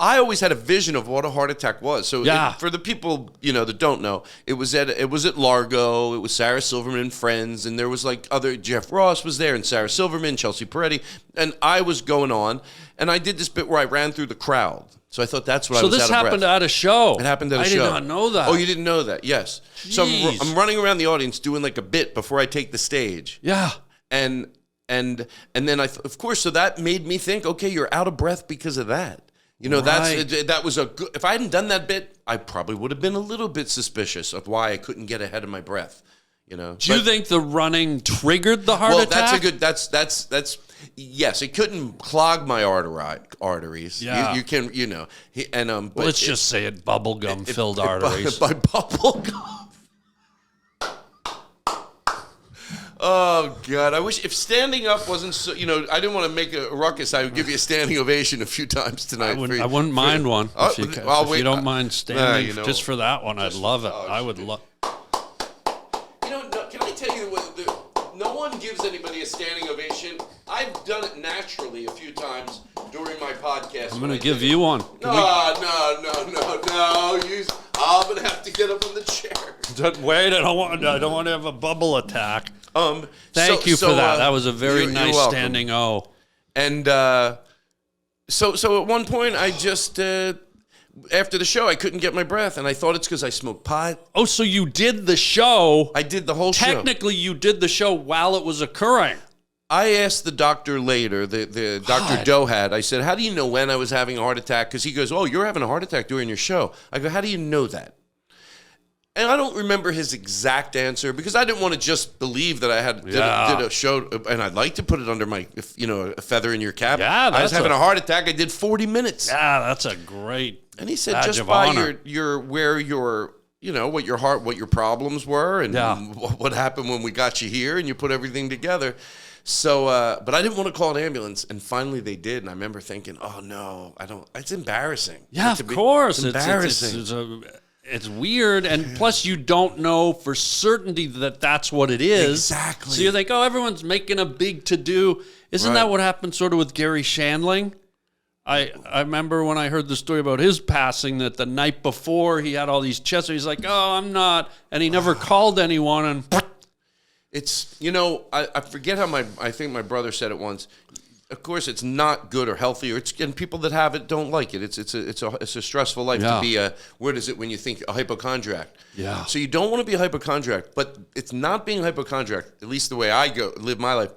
I always had a vision of what a heart attack was. So for the people that don't know, it was at Largo. It was Sarah Silverman and friends, and there was like other Jeff Ross was there, and Sarah Silverman, Chelsea Peretti, and I was going on, and I did this bit where I ran through the crowd. So I thought that's what I was out of breath. So this happened at a show. It happened at a show. I did not know that. Oh, you didn't know that? Yes. Jeez. So I'm running around the audience doing like a bit before I take the stage. Yeah. And then of course, so that made me think, okay, you're out of breath because of that. That was a good. If I hadn't done that bit, I probably would have been a little bit suspicious of why I couldn't get ahead of my breath. Do you think the running triggered the heart attack? That's a good. That's yes. It couldn't clog my arteries. Yeah. You can. But let's just say it bubblegum filled arteries. By bubblegum. Oh, God. I wish if standing up wasn't so, I didn't want to make a ruckus. I would give you a standing ovation a few times tonight. I wouldn't mind one. If you don't mind standing just for that one, I'd love it. I would love. Can I tell you what? No one gives anybody a standing ovation. I've done it naturally a few times during my podcast. I'm going to give you one. No. I'm going to have to get up on the chair. Wait, I don't want to have a bubble attack. Thank you for that. That was a very nice standing O. And so at one point, I just after the show, I couldn't get my breath, and I thought it's because I smoked pot. Oh, so you did the show? I did the whole show. Technically, you did the show while it was occurring. I asked the doctor later, the Dr. Dohad, I said, how do you know when I was having a heart attack? Because he goes, oh, you're having a heart attack during your show. I go, how do you know that? And I don't remember his exact answer because I didn't want to just believe that I did a show, and I'd like to put it under my, a feather in your cap. Yeah, I was having a heart attack. I did 40 minutes. Yeah, that's a great. And he said, just by what your problems were, and what happened when we got you here, and you put everything together. So, but I didn't want to call an ambulance, and finally they did. And I remember thinking, "Oh no, I don't." It's embarrassing. Yeah, of course, it's embarrassing. It's weird, and plus you don't know for certainty that that's what it is. Exactly. So you think, oh, everyone's making a big to-do. Isn't that what happened sort of with Gary Shandling? I remember when I heard the story about his passing that the night before he had all these chest. He's like, oh, I'm not. And he never called anyone. And it's, I forget how I think my brother said it once. Of course, it's not good or healthy, and people that have it don't like it. It's a stressful life to be what is it when you think a hypochondriac? Yeah. So you don't want to be a hypochondriac, but it's not being a hypochondriac, at least the way I live my life.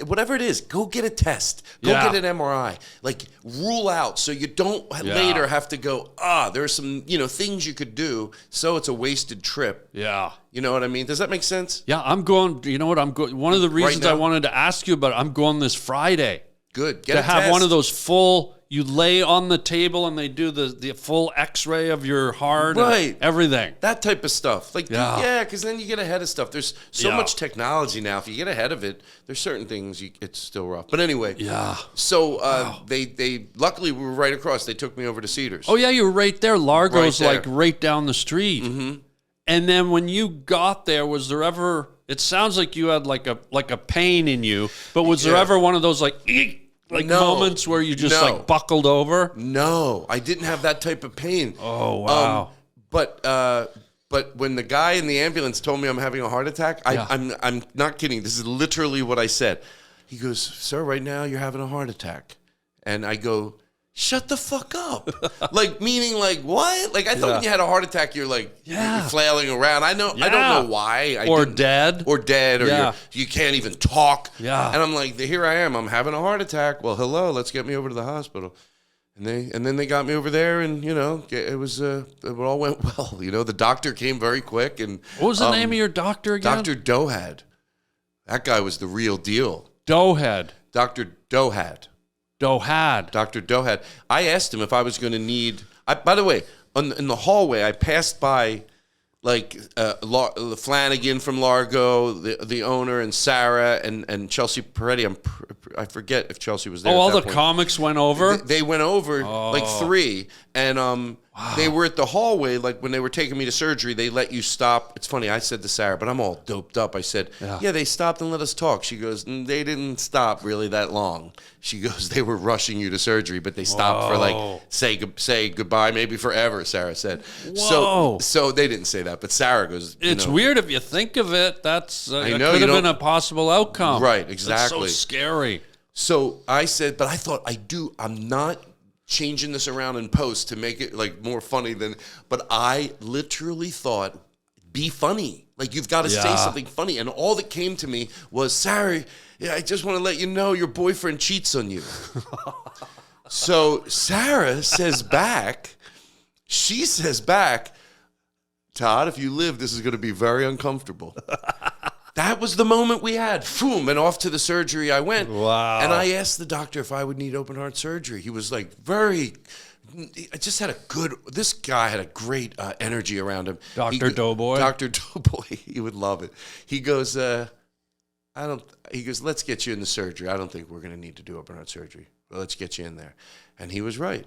Whatever it is, go get a test. Go get an MRI. Like, rule out so you don't later have to go, there are some, things you could do, so it's a wasted trip. Yeah. You know what I mean? Does that make sense? Yeah, I'm going, you know what, I'm going, one of the reasons I wanted to ask you about it, I'm going this Friday. Good. To have one of those full, you lay on the table and they do the full X-ray of your heart, right? Everything, that type of stuff. Like, because then you get ahead of stuff. There's so much technology now. If you get ahead of it, there's certain things it's still rough. But anyway, So they luckily we were right across. They took me over to Cedars. Oh yeah, you were right there. Largo's Right there. like right down the street. Mm-hmm. And then when you got there, was there ever? It sounds like you had like a pain in you, but was there ever one of those like moments where you just like buckled over? No, I didn't have that type of pain. Oh wow! But when the guy in the ambulance told me I'm having a heart attack, I'm not kidding. This is literally what I said. He goes, "Sir, right now you're having a heart attack," and I go, "Shut the fuck up!" Like meaning like what? Like I thought when you had a heart attack, you're like you're flailing around. I don't know why. Or dead, or you can't even talk. Yeah, and I'm like, here I am. I'm having a heart attack. Well, hello, let's get me over to the hospital. And then they got me over there, and it all went well. The doctor came very quick. And what was the name of your doctor again? Dr. Dohad. That guy was the real deal. Dohad. Dr. Dohad. Dr. Dohad. I asked him if I was going to need. By the way, in the hallway, I passed by like Flanagan from Largo, the owner, and Sarah and Chelsea Peretti. I forget if Chelsea was there. Oh, all the comics went over? They went over like 3. And they were at the hallway, like when they were taking me to surgery, they let you stop. It's funny, I said to Sarah, but I'm all doped up. I said, yeah, they stopped and let us talk. She goes, they didn't stop really that long. She goes, they were rushing you to surgery, but they stopped for like, say goodbye, maybe forever, Sarah said. Whoa. So they didn't say that, but Sarah goes, it's weird if you think of it. That's it could have been a possible outcome. Right, exactly. That's so scary. So I said, but I thought I'm not changing this around in post to make it like more funny but I literally thought, be funny. Like you've got to say something funny. And all that came to me was, Sarah, I just want to let you know your boyfriend cheats on you. So Sarah says back, Todd, if you live, this is going to be very uncomfortable. That was the moment we had. Boom, and off to the surgery I went. Wow. And I asked the doctor if I would need open heart surgery. He was like this guy had a great energy around him. Dr. Doughboy? Dr. Doughboy, he would love it. He goes, let's get you in the surgery. I don't think we're going to need to do open heart surgery. But let's get you in there. And he was right.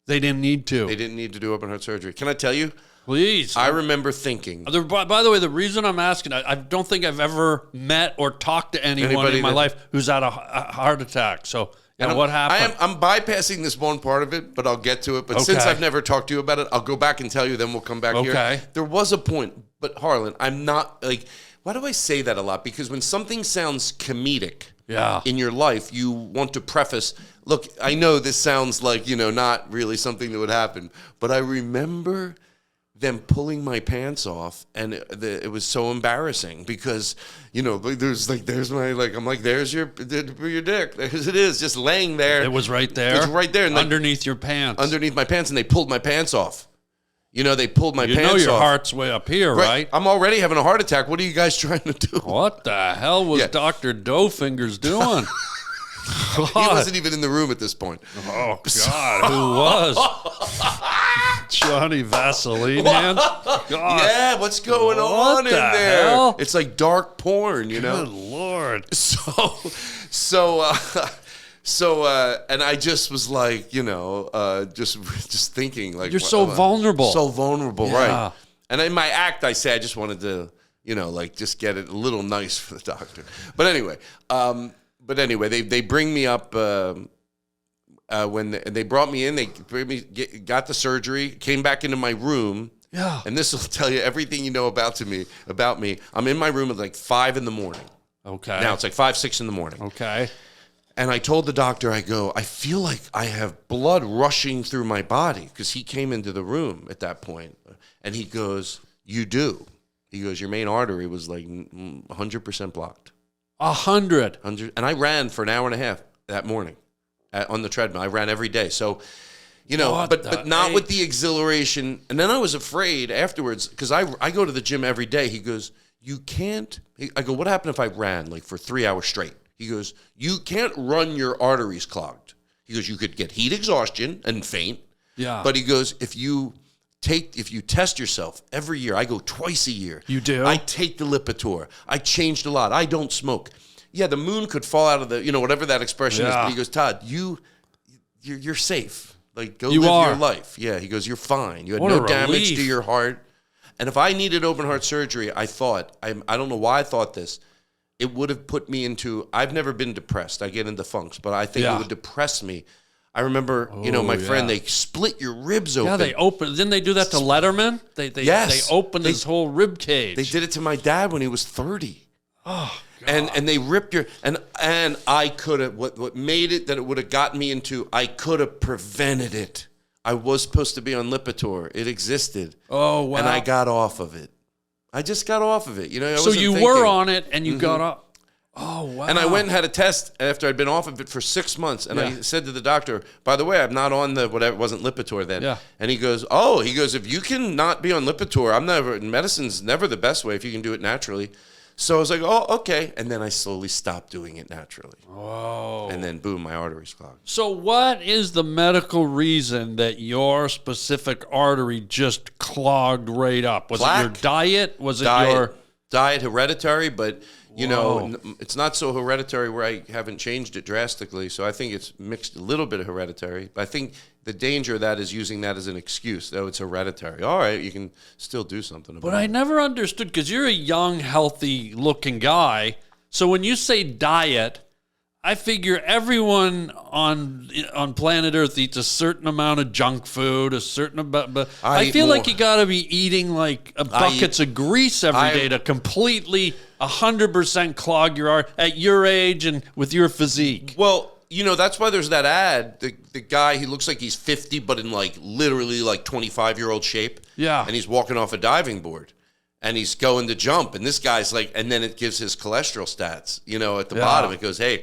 They didn't need to. They didn't need to do open heart surgery. Can I tell you? Please. I remember thinking. By the way, the reason I'm asking, I don't think I've ever met or talked to anyone in my life who's had a heart attack. So, what happened? I'm bypassing this one part of it, but I'll get to it. But since I've never talked to you about it, I'll go back and tell you, then we'll come back here. There was a point, but Harlan, I'm not like, why do I say that a lot? Because when something sounds comedic in your life, you want to preface, look, I know this sounds like, not really something that would happen, but I remember them pulling my pants off, and it was so embarrassing because there's your dick, there's it is, just laying there. It was right there. It's right there, and underneath your pants. Underneath my pants, and they pulled my pants off. They pulled my pants off. Your heart's way up here, right? I'm already having a heart attack. What are you guys trying to do? What the hell was Dr. Doughfingers doing? He wasn't even in the room at this point. Oh, God. Who was? Johnny Vaseline hands? God. Yeah, what's going on in there? Hell? It's like dark porn, Good Lord. And I just was like, just thinking like. You're so vulnerable. So vulnerable, right. And in my act, I say I just wanted to, just get it a little nice for the doctor. But anyway, they bring me up when they brought me in. They got the surgery, came back into my room. Yeah. And this will tell you everything you know about me. I'm in my room at like 5 a.m. Okay. Now it's like 5, 6 a.m. Okay. And I told the doctor, I feel like I have blood rushing through my body, because he came into the room at that point. And he goes, you do. He goes, your main artery was like 100% blocked. 100. And I ran for an hour and a half that morning on the treadmill. I ran every day. So, but not with the exhilaration. And then I was afraid afterwards, because I go to the gym every day. He goes, you can't. I go, what happened if I ran like for 3 hours straight? He goes, you can't run your arteries clogged. He He goes, you could get heat exhaustion and faint. Yeah. But he goes, if you test yourself every year, I go twice a year. You do? I take the Lipitor. I changed a lot. I don't smoke. Yeah, the moon could fall out of the, whatever that expression is. But he goes, Todd, you're safe. Like, go live your life. Yeah, he goes, you're fine. You had no damage to your heart. And if I needed open heart surgery, I thought, I don't know why I thought this, it would have put me into, I've never been depressed. I get into funks, but I think it would depress me. I remember, my friend, they split your ribs open. Yeah, they open. Didn't they do that to Letterman? They opened his whole rib cage. They did it to my dad when he was 30. Oh, God. And they ripped your, and I could have, what made it that it would have gotten me into, I could have prevented it. I was supposed to be on Lipitor. It existed. Oh, wow. And I got off of it. I just got off of it. So you were on it and you got off. Oh, wow. And I went and had a test after I'd been off of it for 6 months. And I said to the doctor, by the way, I'm not on the whatever, it wasn't Lipitor then. Yeah. And he goes, if you can not be on Lipitor, medicine's never the best way if you can do it naturally. So I was like, oh, okay. And then I slowly stopped doing it naturally. Oh. And then boom, my arteries clogged. So what is the medical reason that your specific artery just clogged right up? Was it your diet? Was it your diet, hereditary, but it's not so hereditary where I haven't changed it drastically. So I think it's mixed a little bit of hereditary. But I think the danger of that is using that as an excuse. Though it's hereditary. All right, you can still do something about it. But I never understood, because you're a young, healthy-looking guy. So when you say diet, I figure everyone on planet Earth eats a certain amount of junk food, a certain amount. But I feel like you got to be eating like buckets of grease every day to completely 100% clog your artery at your age and with your physique. Well, that's why there's that ad. The guy, he looks like he's 50, but in like literally like 25-year-old shape. Yeah. And he's walking off a diving board. And he's going to jump, and this guy's like, and then it gives his cholesterol stats, at the bottom. It goes, hey,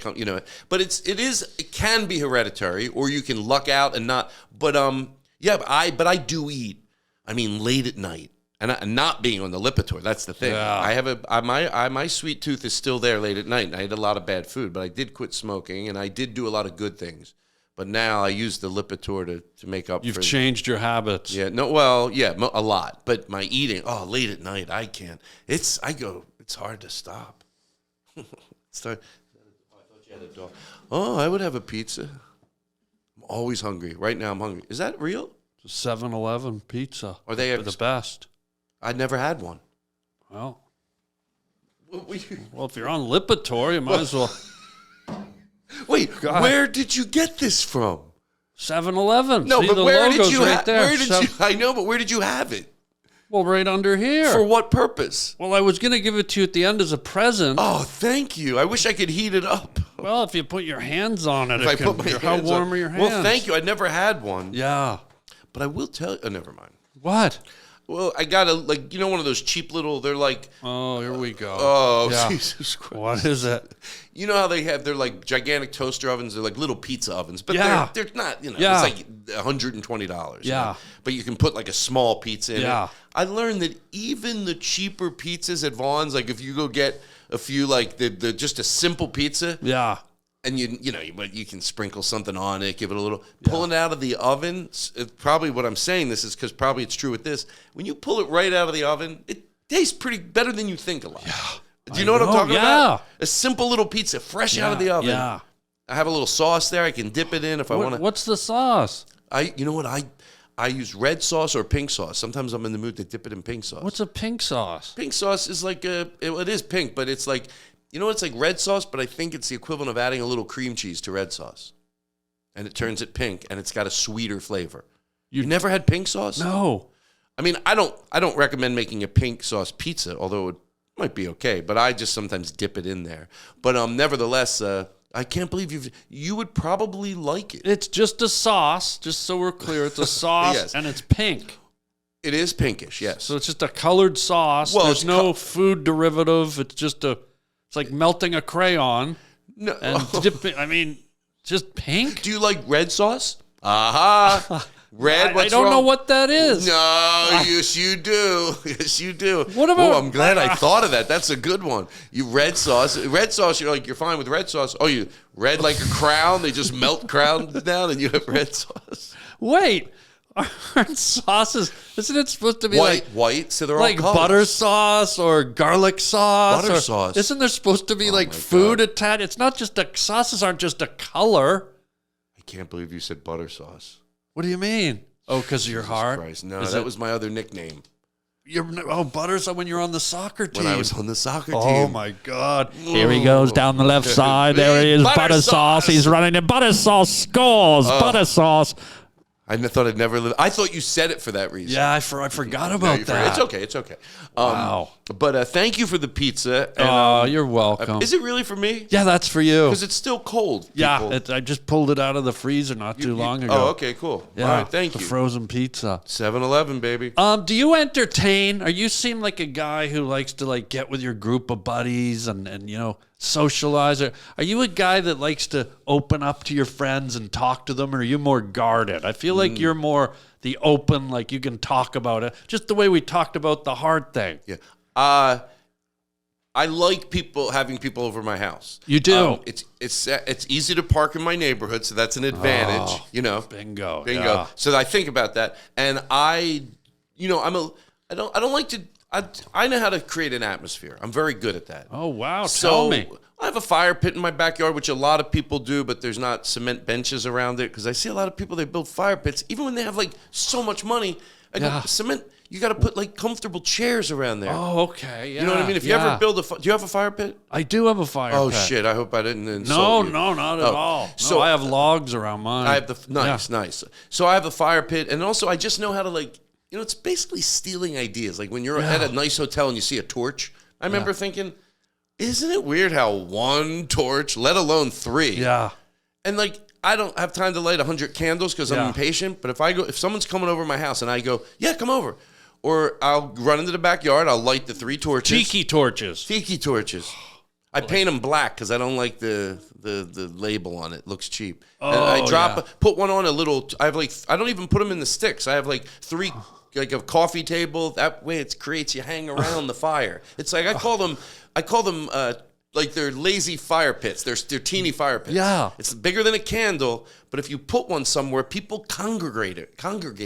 but it can be hereditary, or you can luck out and not. But I do eat. I mean, late at night, and not being on the Lipitor. That's the thing. Yeah. I have my sweet tooth is still there late at night. And I ate a lot of bad food, but I did quit smoking, and I did do a lot of good things. But now I use the Lipitor to make up for it. You've changed your habits. Yeah, a lot. But my eating, late at night, I can't. It's hard to stop. I thought you had a dog. Oh, I would have a pizza. I'm always hungry. Right now I'm hungry. Is that real? 7-Eleven pizza. Are they the best? I'd never had one. Well, if you're on Lipitor, you might as well... Wait, where did you get this from? 7-Eleven. No, see, but where did you have it? I know, but where did you have it? Well, right under here. For what purpose? Well, I was going to give it to you at the end as a present. Oh, thank you. I wish I could heat it up. Well, if you put your hands on it, how warm are your hands? Well, thank you. I never had one. Yeah. But I will tell you. Oh, never mind. What? Well, I got one of those cheap little, they're like... Oh, here we go. Oh, yeah. Jesus Christ. What is it? You know how they're like gigantic toaster ovens? They're like little pizza ovens. But they're not, it's like $120. Yeah. But you can put like a small pizza in it. I learned that even the cheaper pizzas at Vaughn's, like if you go get a few, like just a simple pizza... Yeah. And you can sprinkle something on it, give it a little. Pulling it out of the oven, probably what I'm saying this is because probably it's true with this. When you pull it right out of the oven, it tastes pretty better than you think a lot. Yeah. Do you know what I'm talking about? A simple little pizza, fresh out of the oven. Yeah. I have a little sauce there. I can dip it in if I want to. What's the sauce? You know what? I use red sauce or pink sauce. Sometimes I'm in the mood to dip it in pink sauce. What's a pink sauce? Pink sauce is like it is pink, but it's like. It's like red sauce, but I think it's the equivalent of adding a little cream cheese to red sauce. And it turns it pink, and it's got a sweeter flavor. You never had pink sauce? No. I mean, I don't recommend making a pink sauce pizza, although it might be okay, but I just sometimes dip it in there. But nevertheless, I can't believe you would probably like it. It's just a sauce, just so we're clear. It's a sauce, yes. And it's pink. It is pinkish, yes. So it's just a colored sauce. Well, there's no food derivative. It's just it's like melting a crayon. No. And dipping, just pink. Do you like red sauce? Aha. Red, what's I don't wrong? know what that is. No, yes you do. Yes you do. What about- Oh, I'm glad I thought of that. That's a good one. You red sauce. Red sauce, you're fine with red sauce. Oh, you red like a crown? They just melt crowns down and you have red sauce. Wait. Aren't sauces, isn't it supposed to be White, so they're all like colors. butter sauce or garlic sauce? Butter or, sauce. Isn't there supposed to be like my food God. attached? It's not just sauces aren't just a color. I can't believe you said butter sauce. What do you mean? Oh, because of your heart? Christ. No, Is that it- was my other nickname butter sauce when you're on the soccer team. when I was on the soccer team. Oh my God! Here he goes down the left side. There he is. Butter sauce. He's running in. Butter sauce scores. Butter sauce. I thought I'd never live. I thought you said it for that reason. Yeah, I forgot No, about you that. forgot. It's okay. Wow. But thank you for the pizza. And, Oh, you're welcome. is it really for me? Yeah, that's for you. Because it's still cold. Yeah, people. I just pulled it out of the freezer not too long ago. Oh, okay, cool. Yeah, All right, thank the you. frozen pizza. 7-Eleven, baby. Do you entertain? Or you seem like a guy who likes to like get with your group of buddies and socialize? Or are you a guy that likes to open up to your friends and talk to them, or are you more guarded? I feel like you're more the open, like you can talk about it, just the way we talked about the hard thing. Yeah. I like having people over my house. You do? It's easy to park in my neighborhood, so that's an advantage. Bingo. Bingo. Yeah. So I think about that, and I don't like to. I know how to create an atmosphere. I'm very good at that. Oh wow! So Tell me. I have a fire pit in my backyard, which a lot of people do, but there's not cement benches around it because I see a lot of people, they build fire pits even when they have like so much money. I go, cement. You got to put like comfortable chairs around there. Oh, okay. Yeah, You know what I mean? If you ever build do you have a fire pit? I do have a fire Oh pit. shit! I hope I didn't No, insult you. not at Oh, all. No, so I have logs around mine. I have nice. So I have a fire pit, and also I just know how to it's basically stealing ideas. Like when you're at a nice hotel and you see a torch, I remember thinking, isn't it weird how one torch, let alone 3? Yeah. And I don't have time to light 100 candles because I'm impatient. But if someone's coming over my house and I go, yeah, come over. Or I'll run into the backyard, I'll light the 3 torches. Tiki torches. Tiki torches. I paint them black because I don't like the label on it. Looks cheap. And I put one on a little. I have I don't even put them in the sticks. I have 3, like a coffee table. That way it creates you hang around the fire. It's like I call them like they're lazy fire pits. They're teeny fire pits. Yeah. It's bigger than a candle, but if you put one somewhere, people congregate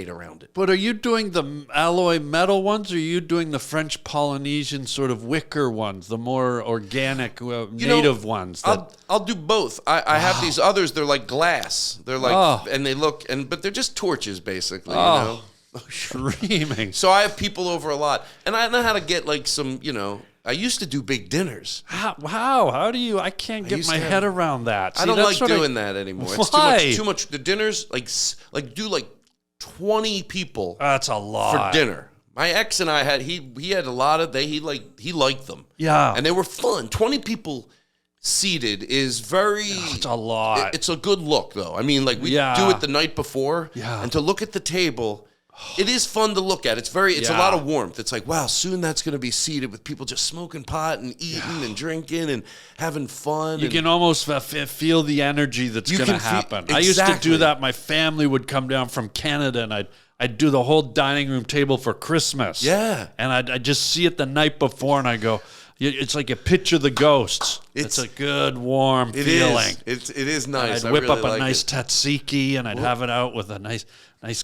around it. But are you doing the alloy metal ones, or are you doing the French Polynesian sort of wicker ones, the more organic native ones? I'll do both. I have these others. They're like glass. They're and they look but they're just torches basically. You know. Screaming. So I have people over a lot, and I know how to get some. I used to do big dinners. How do you? I can't get my head around that. I don't like doing that anymore. Why? It's too much. The dinners, do 20 people. That's a lot for dinner. My ex and I had he had a lot of he liked them. Yeah, and they were fun. 20 people seated is very. It's a lot. It's a good look though. I mean, we do it the night before, and to look at the table. It is fun to look at. It's a lot of warmth. It's like, wow, soon that's going to be seated with people just smoking pot and eating and drinking and having fun. You can almost feel the energy that's going to happen. Exactly. I used to do that. My family would come down from Canada, and I'd do the whole dining room table for Christmas. Yeah. And I'd just see it the night before, and I go, it's like a picture of the ghosts. It's a good, warm feeling. It is nice. And I'd whip up a nice tzatziki, and I'd have it out with a nice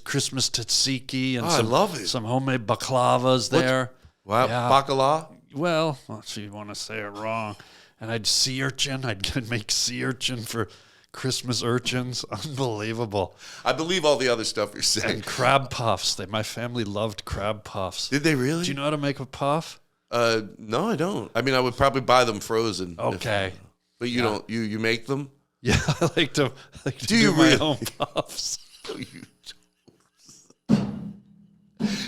Christmas tzatziki and I love it. some homemade baklavas there. Wow, bacala? Well, so you want to say it wrong. And I'd sea urchin. I'd make sea urchin for Christmas urchins. Unbelievable. I believe all the other stuff you're saying. And crab puffs. My family loved crab puffs. Did they really? Do you know how to make a puff? No, I don't. I mean, I would probably buy them frozen. Okay. But you don't. You make them? Yeah, I like to do you my really? own puffs.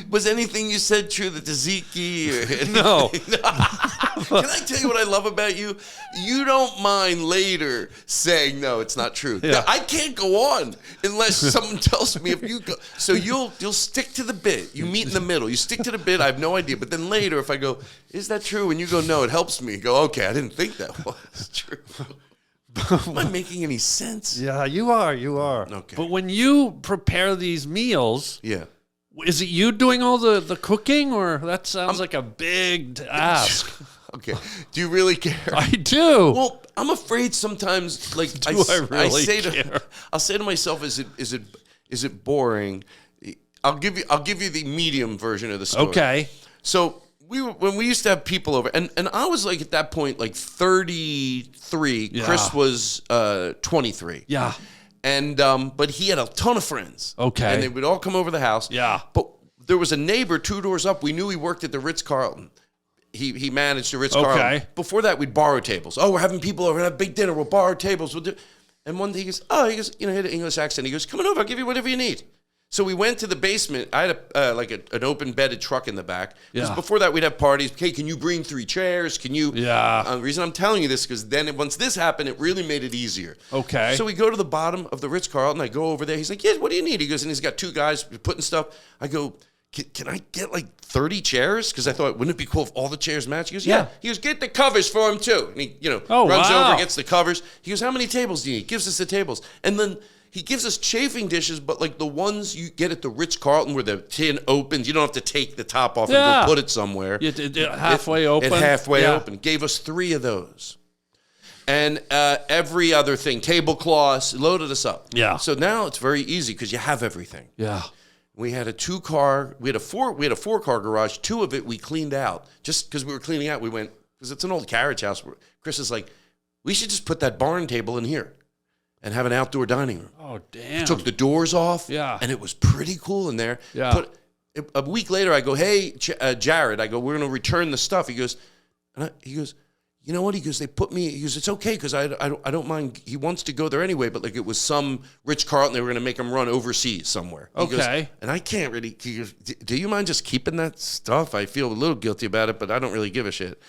Was anything you said true? The tzatziki? No. Can I tell you what I love about you? You don't mind later saying, no, it's not true. Yeah. Now, I can't go on unless someone tells me if you go. So you'll stick to the bit. You meet in the middle. You stick to the bit. I have no idea. But then later, if I go, is that true? And you go, no, it helps me. You go, okay, I didn't think that was true. Am I making any sense? Yeah, you are. You are. Okay. But when you prepare these meals, Yeah. is it you doing all the cooking, or that sounds like a big ask? Okay. Do you really care? I do. Well, I'm afraid sometimes, like I really care? I'll say to myself, is it boring? I'll give you the medium version of the story. Okay. So when we used to have people over, and I was like at that point like 33. Yeah. Chris was 23. Yeah. And but he had a ton of friends. Okay. And they would all come over the house. Yeah. But there was a neighbor 2 doors up. We knew he worked at the Ritz-Carlton. He managed the Ritz-Carlton. Okay. Before that, we'd borrow tables. Oh, we're having people over. We're have a big dinner. We'll borrow tables. We'll do. And one day he goes, he had an English accent. He goes, come on over. I'll give you whatever you need. So we went to the basement. I had an open bedded truck in the back. Because before that, we'd have parties. Hey, can you bring 3 chairs? Can you? Yeah. The reason I'm telling you this because then once this happened, it really made it easier. Okay. So we go to the bottom of the Ritz-Carlton. I go over there. He's like, yeah, what do you need? He goes, and he's got 2 guys putting stuff. I go, can I get like 30 chairs? Because I thought, wouldn't it be cool if all the chairs match? He goes, yeah. He goes, get the covers for him too. And he, runs over, gets the covers. He goes, how many tables do you need? Gives us the tables. And then he gives us chafing dishes, but like the ones you get at the Ritz-Carlton where the tin opens, you don't have to take the top off and go put it somewhere. Halfway open. It halfway open. Gave us 3 of those. And every other thing, tablecloths, loaded us up. Yeah. So now it's very easy because you have everything. Yeah. We had a 4-car garage. 2 of it we cleaned out. Just because we were cleaning out, we went, because it's an old carriage house. Chris is like, we should just put that barn table in here and have an outdoor dining room. Oh, damn. Took the doors off. Yeah. And it was pretty cool in there. Yeah. A week later, I go, hey, Jared, we're going to return the stuff. He goes, you know what? He goes, it's okay because I don't mind. He wants to go there anyway, but like it was some Ritz-Carlton, they were going to make him run overseas somewhere. He goes, and I can't really, he goes, do you mind just keeping that stuff? I feel a little guilty about it, but I don't really give a shit.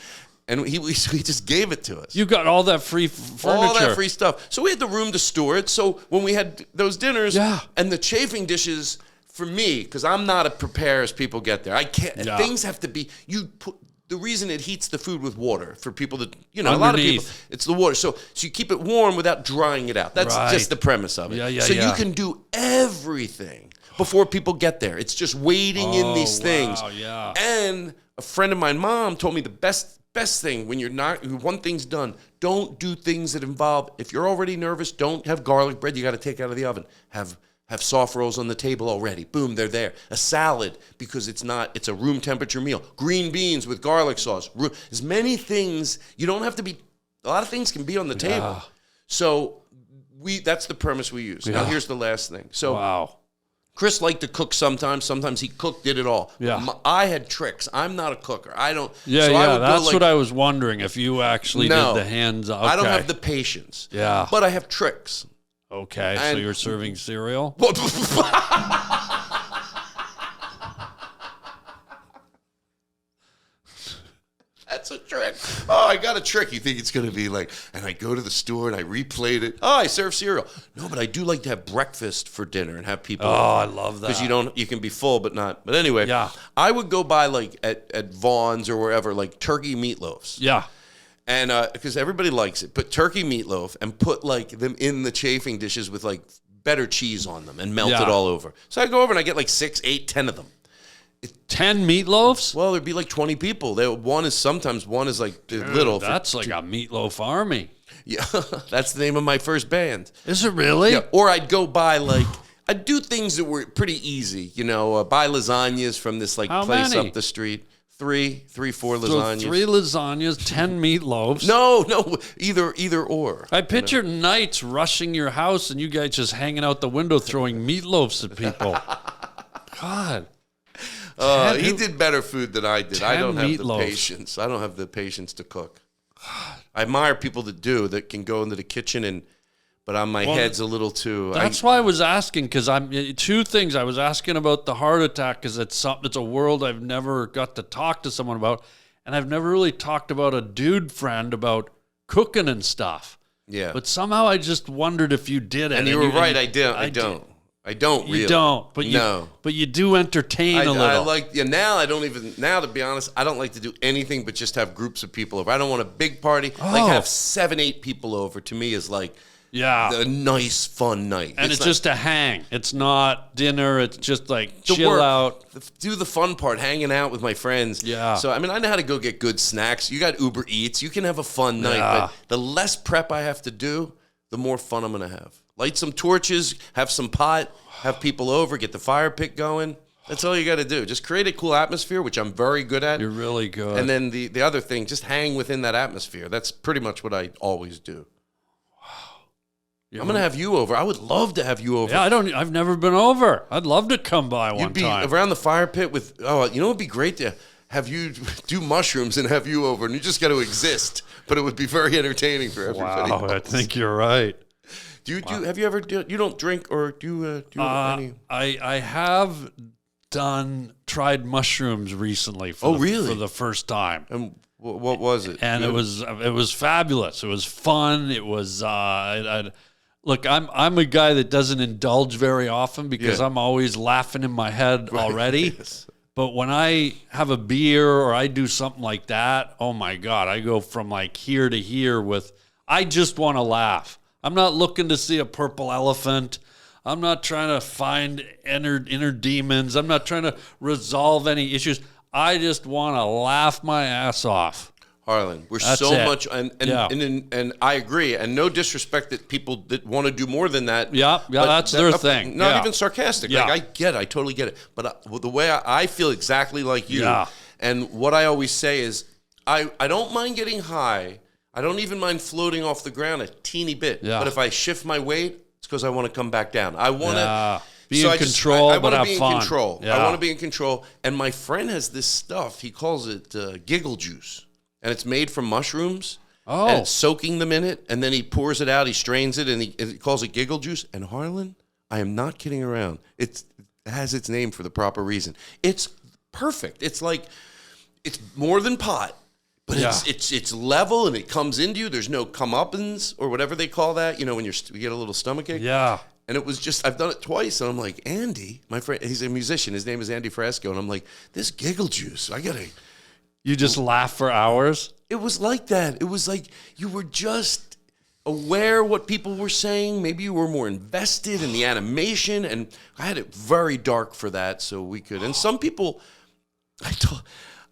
And he just gave it to us. You got all that free furniture. All that free stuff. So we had the room to store it. So when we had those dinners and the chafing dishes, for me, because I'm not a prepare as people get there. I can't, things have to be, the reason it heats the food with water for people that, a lot of people, it's the water. So you keep it warm without drying it out. That's just the premise of it. So you can do everything before people get there. It's just waiting in these things. Yeah. And a friend of mine, mom, told me the best thing when one thing's done, don't do things that involve, if you're already nervous, don't have garlic bread you got to take out of the oven. Have soft rolls on the table already. Boom, they're there. A salad, because it's a room temperature meal. Green beans with garlic sauce. As many things, you don't have to be, a lot of things can be on the table. So that's the premise we use. Now here's the last thing. So Chris liked to cook sometimes. Sometimes he did it all. Yeah. I had tricks. I'm not a cooker. I don't. Yeah, so I would that's go what I was wondering, if you actually did the hands. Okay. I don't have the patience. Yeah. But I have tricks. Okay, so you're serving cereal? That's a trick. Oh, I got a trick. You think it's going to be like, and I go to the store and I replate it. Oh, I serve cereal. No, but I do like to have breakfast for dinner and have people. Oh, I love that. Because you can be full, but not. But anyway, I would go buy like at Vaughn's or wherever, like turkey meatloafs. Yeah. And because everybody likes it, put turkey meatloaf and put like them in the chafing dishes with like better cheese on them and melt it all over. So I go over and I get like 6, 8, 10 of them. 10 meatloafs? Well, there'd be like 20 people. One is like little. That's like a meatloaf army. Yeah, that's the name of my first band. Is it really? Yeah. Or I'd go buy like, I'd do things that were pretty easy. Buy lasagnas from this like place up the street. 3, 4 lasagnas. So 3 lasagnas, 10 meatloafs. No, either or. I picture nights rushing your house and you guys just hanging out the window throwing meatloafs at people. God. He did better food than I did. I don't have meatloafs. the patience. I don't have the patience to cook. I admire people that can go into the kitchen but my head's a little too. That's why I was asking, because I'm 2 things. I was asking about the heart attack because it's a world I've never got to talk to someone about, and I've never really talked about a dude friend about cooking and stuff. Yeah. But somehow I just wondered if you did it. And you were right. I don't. I don't really. You don't, but no. But you do entertain a little. I like now. I don't even now. To be honest, I don't like to do anything but just have groups of people over. I don't want a big party. Like have 7-8 people over. To me is like a nice fun night. And it's just a hang. It's not dinner. It's just like chill out. Do the fun part, hanging out with my friends. Yeah. So I mean, I know how to go get good snacks. You got Uber Eats. You can have a fun night. But the less prep I have to do, the more fun I'm gonna have. Light some torches, have some pot, have people over, get the fire pit going. That's all you got to do. Just create a cool atmosphere, which I'm very good at. You're really good. And then the other thing, just hang within that atmosphere. That's pretty much what I always do. Wow. I'm going to have you over. I would love to have you over. Yeah, I've never been over. I'd love to come by one time. You'd be around the fire pit with, you know what would be great to have you do mushrooms and have you over. And you just got to exist. But it would be very entertaining for everybody else. I think you're right. Do you have you ever you don't drink or do any? I have tried mushrooms recently for the first time. And what was it? And it was fabulous. It was fun. It was look, I'm a guy that doesn't indulge very often because I'm always laughing in my head already. Yes. But when I have a beer or I do something like that, oh my God, I go from like here to here I just want to laugh. I'm not looking to see a purple elephant. I'm not trying to find inner demons. I'm not trying to resolve any issues. I just want to laugh my ass off. Harland, That's so it. much, and I agree, and no disrespect that people that want to do more than that. That's their thing. Not even sarcastic. Yeah. Like I totally get it. But the way I feel exactly like you, and what I always say is, I don't mind getting high. I don't even mind floating off the ground a teeny bit. Yeah. But if I shift my weight, it's because I want to come back down. I want to be in control, but have fun. I want to be in control. And my friend has this stuff. He calls it giggle juice. And it's made from mushrooms. Oh. And it's soaking them in it. And then he pours it out. He strains it. And he calls it giggle juice. And Harlan, I am not kidding around. It has its name for the proper reason. It's perfect. It's like, it's more than pot. But it's level and it comes into you. There's no comeuppance or whatever they call that. You know, when you get a little stomachache. Yeah. And it was just, I've done it twice. And I'm like, Andy, my friend, he's a musician. His name is Andy Frasco. And I'm like, this giggle juice, You just laugh for hours? It was like that. It was like you were just aware what people were saying. Maybe you were more invested in the animation. And I had it very dark for that so we could. And some people,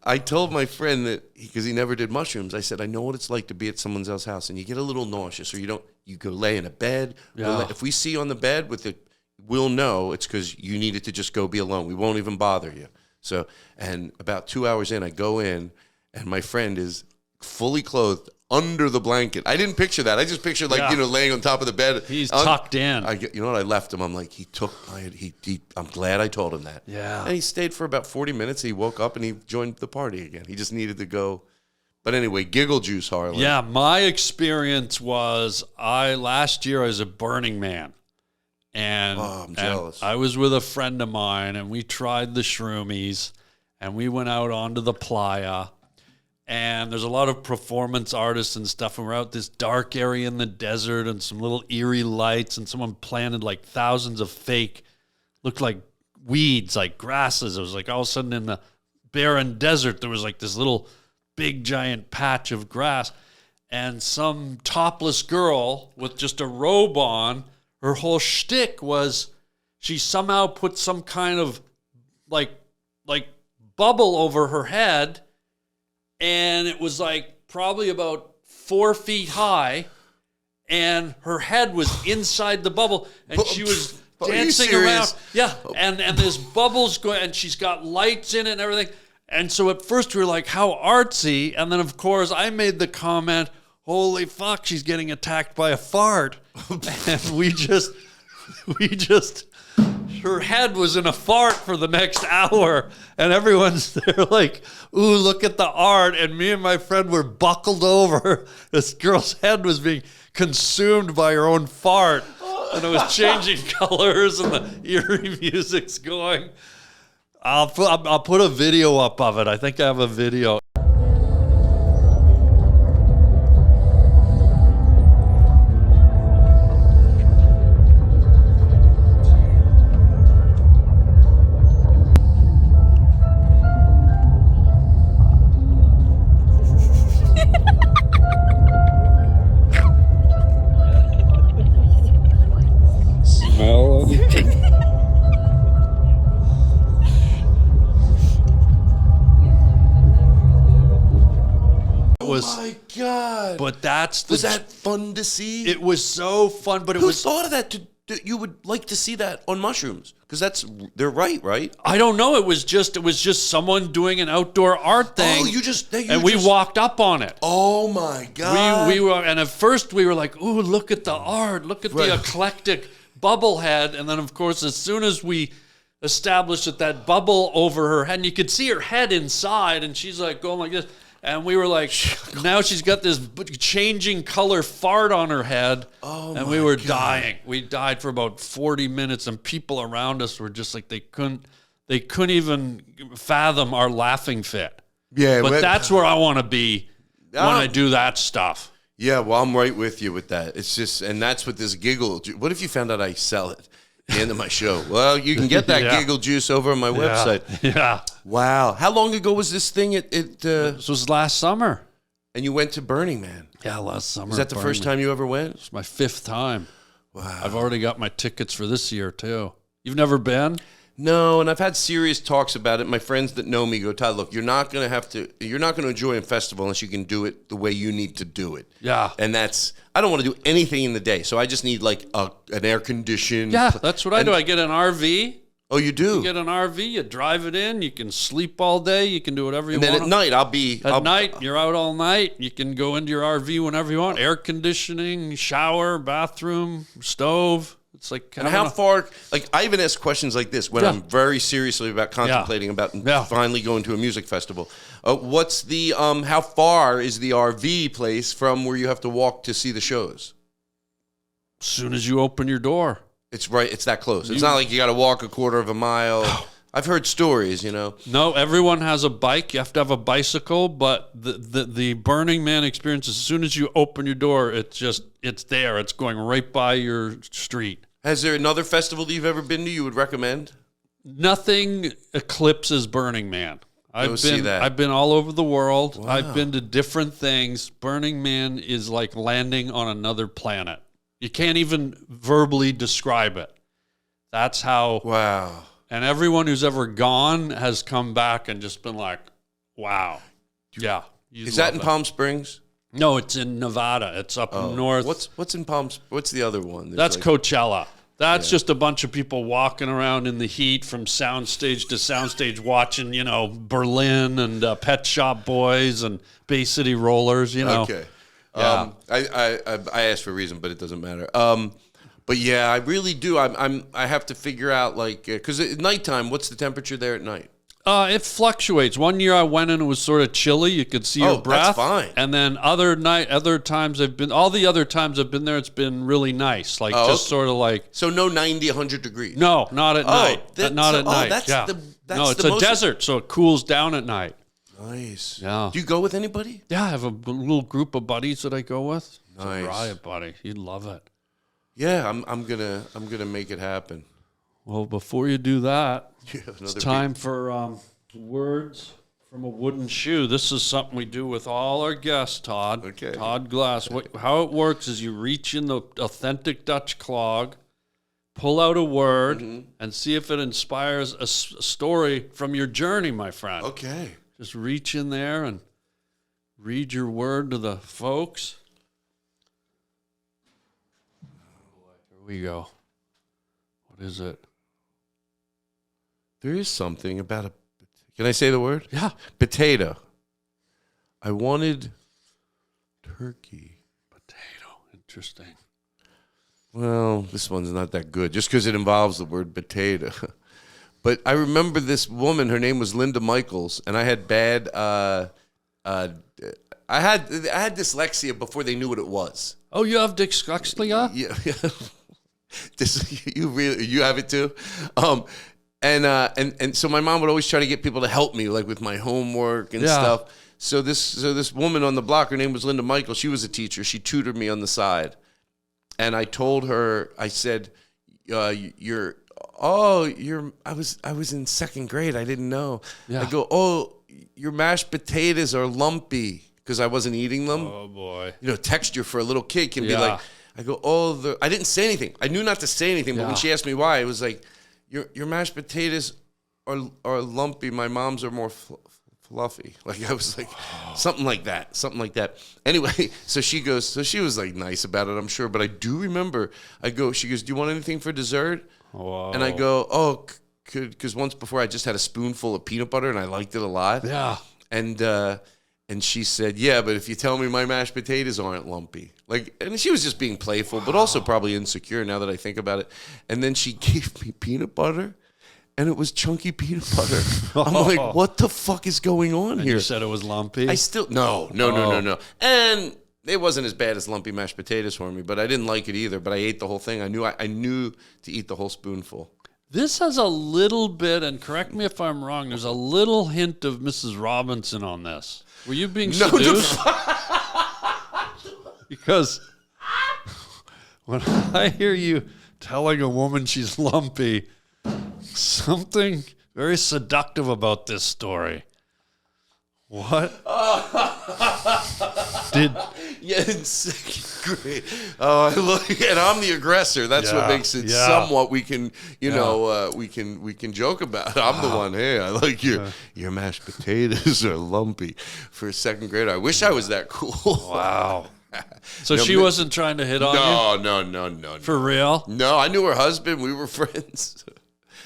I told my friend that, because he never did mushrooms, I said, I know what it's like to be at someone else's house and you get a little nauseous or you go lay in a bed. Yeah. If we see you on the bed we'll know it's because you needed to just go be alone. We won't even bother you. So, and about 2 hours in, I go in and my friend is fully clothed under the blanket. I didn't picture that. I just pictured laying on top of the bed. He's tucked in. You know what? I left him. I'm like, I'm glad I told him that. Yeah. And he stayed for about 40 minutes. He woke up and he joined the party again. He just needed to go. But anyway, giggle juice, Harlan. Yeah, my experience was last year I was a Burning Man. And, I'm jealous. And I was with a friend of mine and we tried the shroomies and we went out onto the playa. And there's a lot of performance artists and stuff. And we're out this dark area in the desert and some little eerie lights. And someone planted like thousands of fake, looked like weeds, like grasses. It was like all of a sudden in the barren desert, there was like this little big giant patch of grass. And some topless girl with just a robe on, her whole shtick was she somehow put some kind of like bubble over her head. And it was like probably about 4 feet high, and her head was inside the bubble, and she was dancing around. Yeah, and there's bubbles going, and she's got lights in it and everything. And so at first we were like, how artsy. And then, of course, I made the comment, holy fuck, she's getting attacked by a fart. And we just, her head was in a fart for the next hour. And everyone's there like, ooh, look at the art. And me and my friend were buckled over. This girl's head was being consumed by her own fart. And it was changing colors and the eerie music's going. I'll put a video up of it. I think I have a video. But that's was that fun to see? It was so fun, but it Who was. thought of that? You would like to see that on mushrooms because they're right? I don't know. It was just someone doing an outdoor art thing. Oh, we walked up on it. Oh my God! We were, and at first we were like, "Ooh, look at the art! Look at the eclectic bubblehead!" And then, of course, as soon as we established that bubble over her head, and you could see her head inside, and she's like going like this. And we were like, now she's got this changing color fart on her head. Oh, and we were dying. We died for about 40 minutes, and people around us were just like, they couldn't even fathom our laughing fit. Yeah, but that's where I want to be when I do that stuff. Yeah, well, I'm right with you with that. It's just, and that's what this giggle. What if you found out I sell it? The end of my show. Well, you can get that giggle juice over on my website. Yeah. Wow. How long ago was this thing? This was last summer. And you went to Burning Man. Yeah, last summer. Was that the first time you ever went? It's my 5th time. Wow. I've already got my tickets for this year, too. You've never been? No, and I've had serious talks about it. My friends that know me go, Todd, look, you're not going to enjoy a festival unless you can do it the way you need to do it. Yeah. And I don't want to do anything in the day. So I just need like an air conditioned. Yeah, that's what I do. I get an RV. Oh, you do? You get an RV, you drive it in, you can sleep all day, you can do whatever you want. And then at night, At night, you're out all night. You can go into your RV whenever you want. Air conditioning, shower, bathroom, stove. It's like, and how far? Like, I even ask questions like this when I'm very seriously about contemplating about finally going to a music festival. What's the how far is the RV place from where you have to walk to see the shows? As soon as you open your door, it's right. It's that close. It's not like you got to walk a quarter of a mile. I've heard stories, No, everyone has a bike. You have to have a bicycle, but the Burning Man experience, as soon as you open your door, it's there. It's going right by your street. Has there another festival that you've ever been to you would recommend? Nothing eclipses Burning Man. I've been all over the world. Wow. I've been to different things. Burning Man is like landing on another planet. You can't even verbally describe it. That's how. Wow. And everyone who's ever gone has come back and just been like, wow. Yeah. Is that in Palm Springs? No, it's in Nevada. It's up north. What's in What's the other one? That's Coachella. That's just a bunch of people walking around in the heat from soundstage to soundstage watching, Berlin and Pet Shop Boys and Bay City Rollers, Okay. Yeah. I asked for a reason, but it doesn't matter. But yeah, I really do. I have to figure out because at nighttime, what's the temperature there at night? It fluctuates. One year I went and it was sort of chilly. You could see your breath. That's fine. And then other times all the other times I've been there, it's been really nice. Sort of like. So no 90, 100 degrees? No, not at night. Not at night. That's it's a desert, so it cools down at night. Nice. Yeah. Do you go with anybody? Yeah, I have a little group of buddies that I go with. Nice. It's a riot, buddy. You'd love it. Yeah, I'm gonna make it happen. Well, before you do that, it's time for words from a wooden shoe. This is something we do with all our guests, Todd. Okay. TODD GLASS. How it works is you reach in the authentic Dutch clog, pull out a word, and see if it inspires a story from your journey, my friend. Okay. Just reach in there and read your word to the folks. Here we go. What is it? There is something about can I say the word? Yeah. Potato. I wanted turkey. Potato. Interesting. Well, this one's not that good just because it involves the word potato. But I remember this woman, her name was Linda Michaels, and I had I had dyslexia before they knew what it was. Oh, you have dyslexia? Yeah. You have it too? And so my mom would always try to get people to help me, like with my homework and stuff. So this woman on the block, her name was Linda Michael. She was a teacher. She tutored me on the side, and I told her, I said, I was in second grade. I didn't know. Yeah. I go, your mashed potatoes are lumpy because I wasn't eating them. Oh boy. Texture for a little kid can be like. I go, I didn't say anything. I knew not to say anything, but when she asked me why, it was like. Your mashed potatoes are lumpy. My mom's are more fluffy. Like I was like, something like that. Anyway, so she goes, so she was like nice about it, I'm sure. But I do remember, she goes, do you want anything for dessert? Whoa. And I go, oh, because once before I just had a spoonful of peanut butter and I liked it a lot. Yeah. And she said, yeah, but if you tell me my mashed potatoes aren't lumpy. Like, and she was just being playful, but also probably insecure now that I think about it. And then she gave me peanut butter, and it was chunky peanut butter. I'm like, what the fuck is going on here? You said it was lumpy? I still, no. And it wasn't as bad as lumpy mashed potatoes for me, but I didn't like it either. But I ate the whole thing. I knew to eat the whole spoonful. This has a little bit, and correct me if I'm wrong, there's a little hint of Mrs. Robinson on this. Were you being seduced? Because when I hear you telling a woman she's lumpy, something very seductive about this story. What? Yeah, in second grade. Oh, I look, and I'm the aggressor. That's what makes it somewhat. We can, we can joke about. I'm the one. Hey, I like your mashed potatoes are lumpy for a second grader. I wish I was that cool. Wow. So she wasn't trying to hit on you? No. For real? No, I knew her husband. We were friends.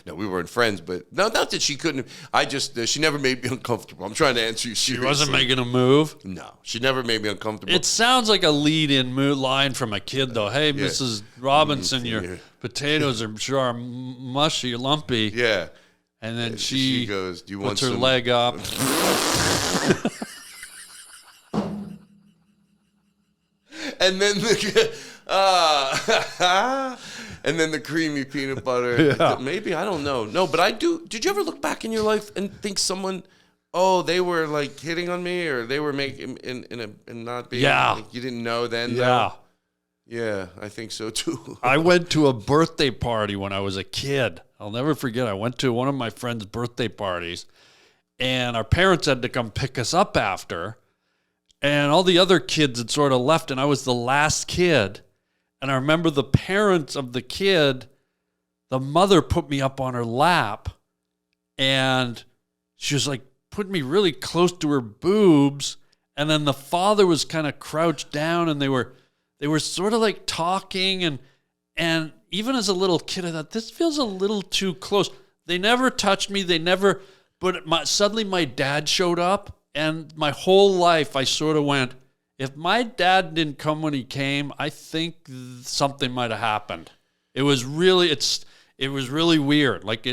No, we weren't friends, but no, not that she couldn't. I just, she never made me uncomfortable. I'm trying to answer you seriously. She wasn't making a move? No, she never made me uncomfortable. It sounds like a lead-in line from a kid, though. Hey, Mrs. Robinson, your potatoes are sure are mushy, lumpy. Yeah. And then she goes, do you puts want her some leg up. And then and then the creamy peanut butter. Yeah. Maybe, I don't know. No, but I do. Did you ever look back in your life and think someone, they were like hitting on me, or they were making and not being? Yeah. Like, you didn't know then. Yeah. Though? Yeah, I think so too. I went to a birthday party when I was a kid. I'll never forget. I went to one of my friend's birthday parties, and our parents had to come pick us up after. And all the other kids had sort of left, and I was the last kid. And I remember the parents of the kid, the mother put me up on her lap, and she was like putting me really close to her boobs. And then the father was kind of crouched down, and they were sort of like talking. And even as a little kid, I thought, this feels a little too close. They never touched me. But suddenly my dad showed up. And my whole life, I sort of went, if my dad didn't come when he came, I think something might have happened. It was really weird. Like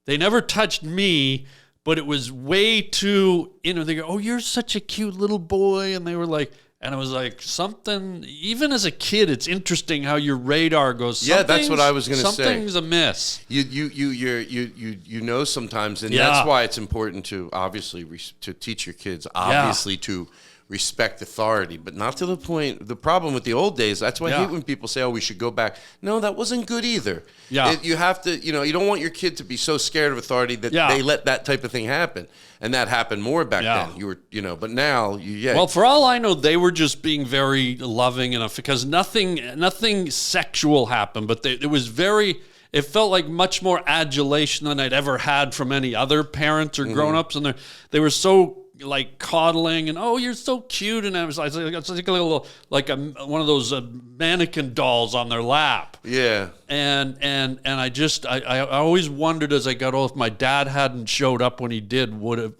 they never touched me, but it was way too, they go, oh, you're such a cute little boy. And they were like, and it was like something, even as a kid, it's interesting how your radar goes. Yeah, that's what I was going to say. Something's amiss. You know sometimes, and that's why it's important to obviously to teach your kids to respect authority, but not to the point. The problem with the old days, that's why I hate when people say, oh, we should go back. No, that wasn't good either. Yeah. You have to, you don't want your kid to be so scared of authority that they let that type of thing happen. And that happened more back then. You were, but now, Well, for all I know, they were just being very loving enough because nothing sexual happened, but it felt like much more adulation than I'd ever had from any other parents or grown-ups. And they were so like coddling and, oh, you're so cute. And I was like a little, like one of those mannequin dolls on their lap. Yeah. And I always wondered as I got old, if my dad hadn't showed up when he did, would have,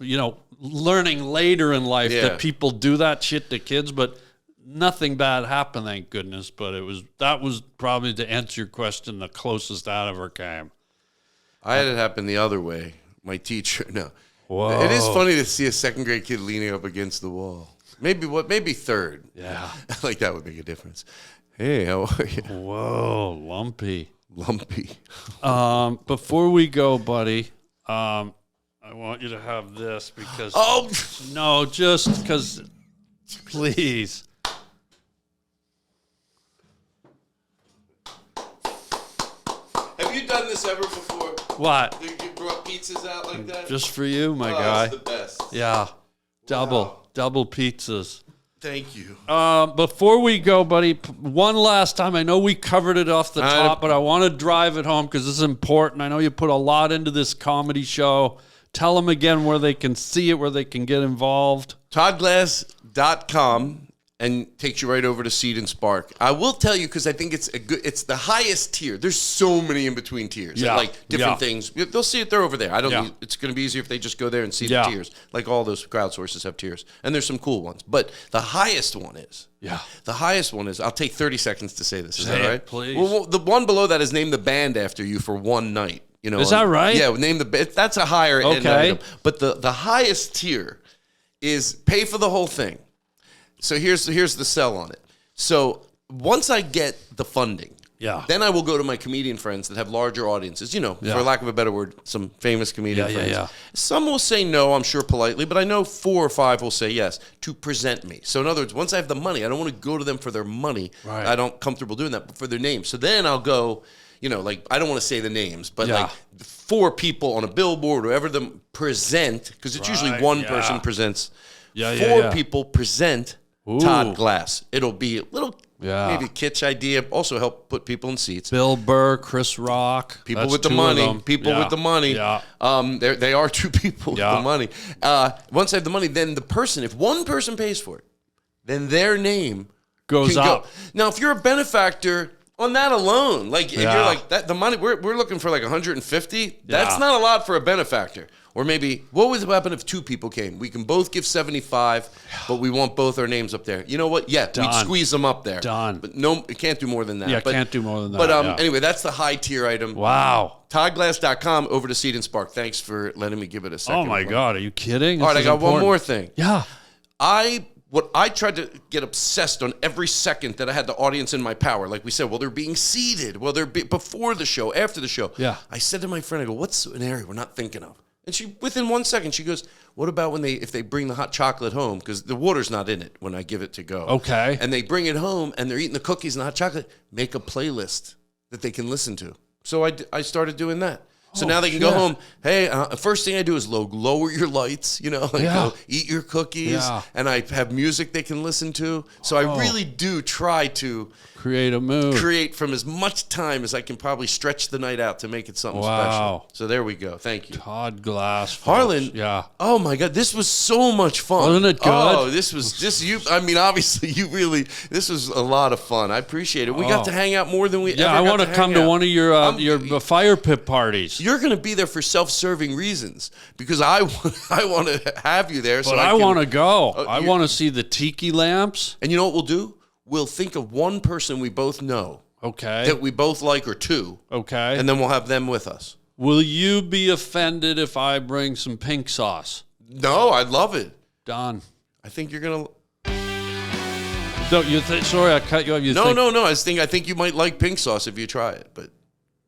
learning later in life that people do that shit to kids, but nothing bad happened, thank goodness. But that was probably, to answer your question, the closest that ever came. I had it happen the other way. My teacher, no. Whoa. It is funny to see a second grade kid leaning up against the wall. Maybe third. Yeah. Like that would make a difference. Hey, how are you? Whoa, lumpy. Before we go, buddy, I want you to have this because... Oh! No, just because... Please. Have you done this ever before? What? You brought pizzas out like that? Just for you, my guy. That's the best. Yeah. Wow. Double pizzas. Thank you. Before we go, buddy, one last time. I know we covered it off the top, but I want to drive it home because this is important. I know you put a lot into this comedy show. Tell them again where they can see it, where they can get involved. TODDGLASS.com and takes you right over to Seed and Spark. I will tell you, because I think it's the highest tier. There's so many in between tiers. Yeah. Like different things. They'll see it. They're over there. I don't. Yeah. It's going to be easier if they just go there and see Yeah. the tiers. Like all those crowdsources have tiers, and there's some cool ones. But the highest one is. Yeah. The highest one is. I'll take 30 seconds to say this. Is that Say it, right? please. Well, the one below that is name the band after you for one night. You know. Is that right? Yeah. Name the. That's a higher end Okay. item. But the highest tier is pay for the whole thing. So here's the sell on it. So once I get the funding, then I will go to my comedian friends that have larger audiences, for lack of a better word, some famous comedian friends. Yeah. Some will say no, I'm sure politely, but I know 4 or 5 will say yes to present me. So in other words, once I have the money, I don't want to go to them for their money. Right. I don't comfortable doing that, but for their name. So then I'll go, like I don't want to say the names, but like 4 people on a billboard, whoever them present, because it's usually one person presents. 4 people present Todd Glass. It'll be a little maybe kitsch idea. Also help put people in seats. Bill Burr, Chris Rock. People That's with the 2 money. of them. People with the money. Yeah. They are 2 people with the money. Once I have the money, then the person, if one person pays for it, then their name Goes can up. go. Now, if you're a benefactor on that alone, like if you're like that, the money we're looking for like 150. That's not a lot for a benefactor. Or maybe what would happen if 2 people came? We can both give 75, but we want both our names up there. You know what? Yeah, we'd squeeze them up there. Done. But no, it can't do more than that. Yeah, can't do more than that. But anyway, that's the high tier item. Wow. TODDGLASS.com over to Seed and Spark. Thanks for letting me give it a second. Oh my God, are you kidding? All right, I got one more thing. Yeah. I tried to get obsessed on every second that I had the audience in my power. Like we said, well, they're being seated. Well, they're before the show, after the show. Yeah. I said to my friend, I go, what's an area we're not thinking of? And she, within 1 second, she goes, what about if they bring the hot chocolate home? Because the water's not in it when I give it to go. Okay. And they bring it home and they're eating the cookies and the hot chocolate. Make a playlist that they can listen to. So I started doing that. So now they can go home. Hey, first thing I do is lower your lights, go eat your cookies. Yeah. And I have music they can listen to. So I really do try to create a mood. Create from as much time as I can probably stretch the night out to make it something special. So there we go. Thank you. Todd Glass. Folks. Harland. Yeah. Oh my God. This was so much fun. Wasn't it good? Oh, this was just you. I mean, obviously this was a lot of fun. I appreciate it. We got to hang out more than we ever got I want to come to one of your fire pit parties. You're going to be there for self-serving reasons because I want to have you there. But I want to go. I want to see the tiki lamps. And you know what we'll do? We'll think of one person we both know. Okay. That we both like, or 2. Okay. And then we'll have them with us. Will you be offended if I bring some pink sauce? No, I'd love it. Done. I think you're going to... Sorry, I cut you off. No. I think you might like pink sauce if you try it, but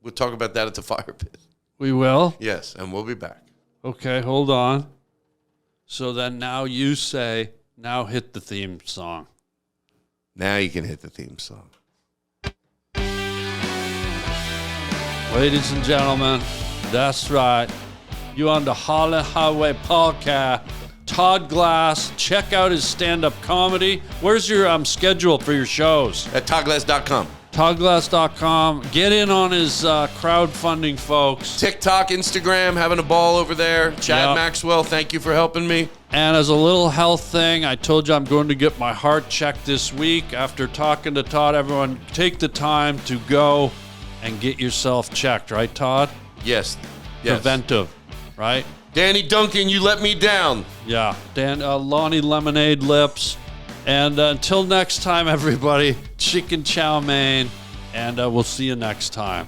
we'll talk about that at the fire pit. We will? Yes, and we'll be back. Okay, hold on. So then now you say, now hit the theme song. Now you can hit the theme song. Ladies and gentlemen, that's right. You on the Harland Highway podcast. Todd Glass. Check out his stand-up comedy. Where's your schedule for your shows? At TODDGLASS.com. TODDGLASS.com. Get in on his crowdfunding, folks. TikTok, Instagram, having a ball over there. Chad Maxwell, thank you for helping me. And as a little health thing, I told you I'm going to get my heart checked this week. After talking to Todd, everyone take the time to go and get yourself checked. Right, Todd? Yes. Preventive, right? Danny Duncan, you let me down. Yeah. Lonnie Lemonade Lips. And until next time, everybody, chicken chow mein, and we'll see you next time.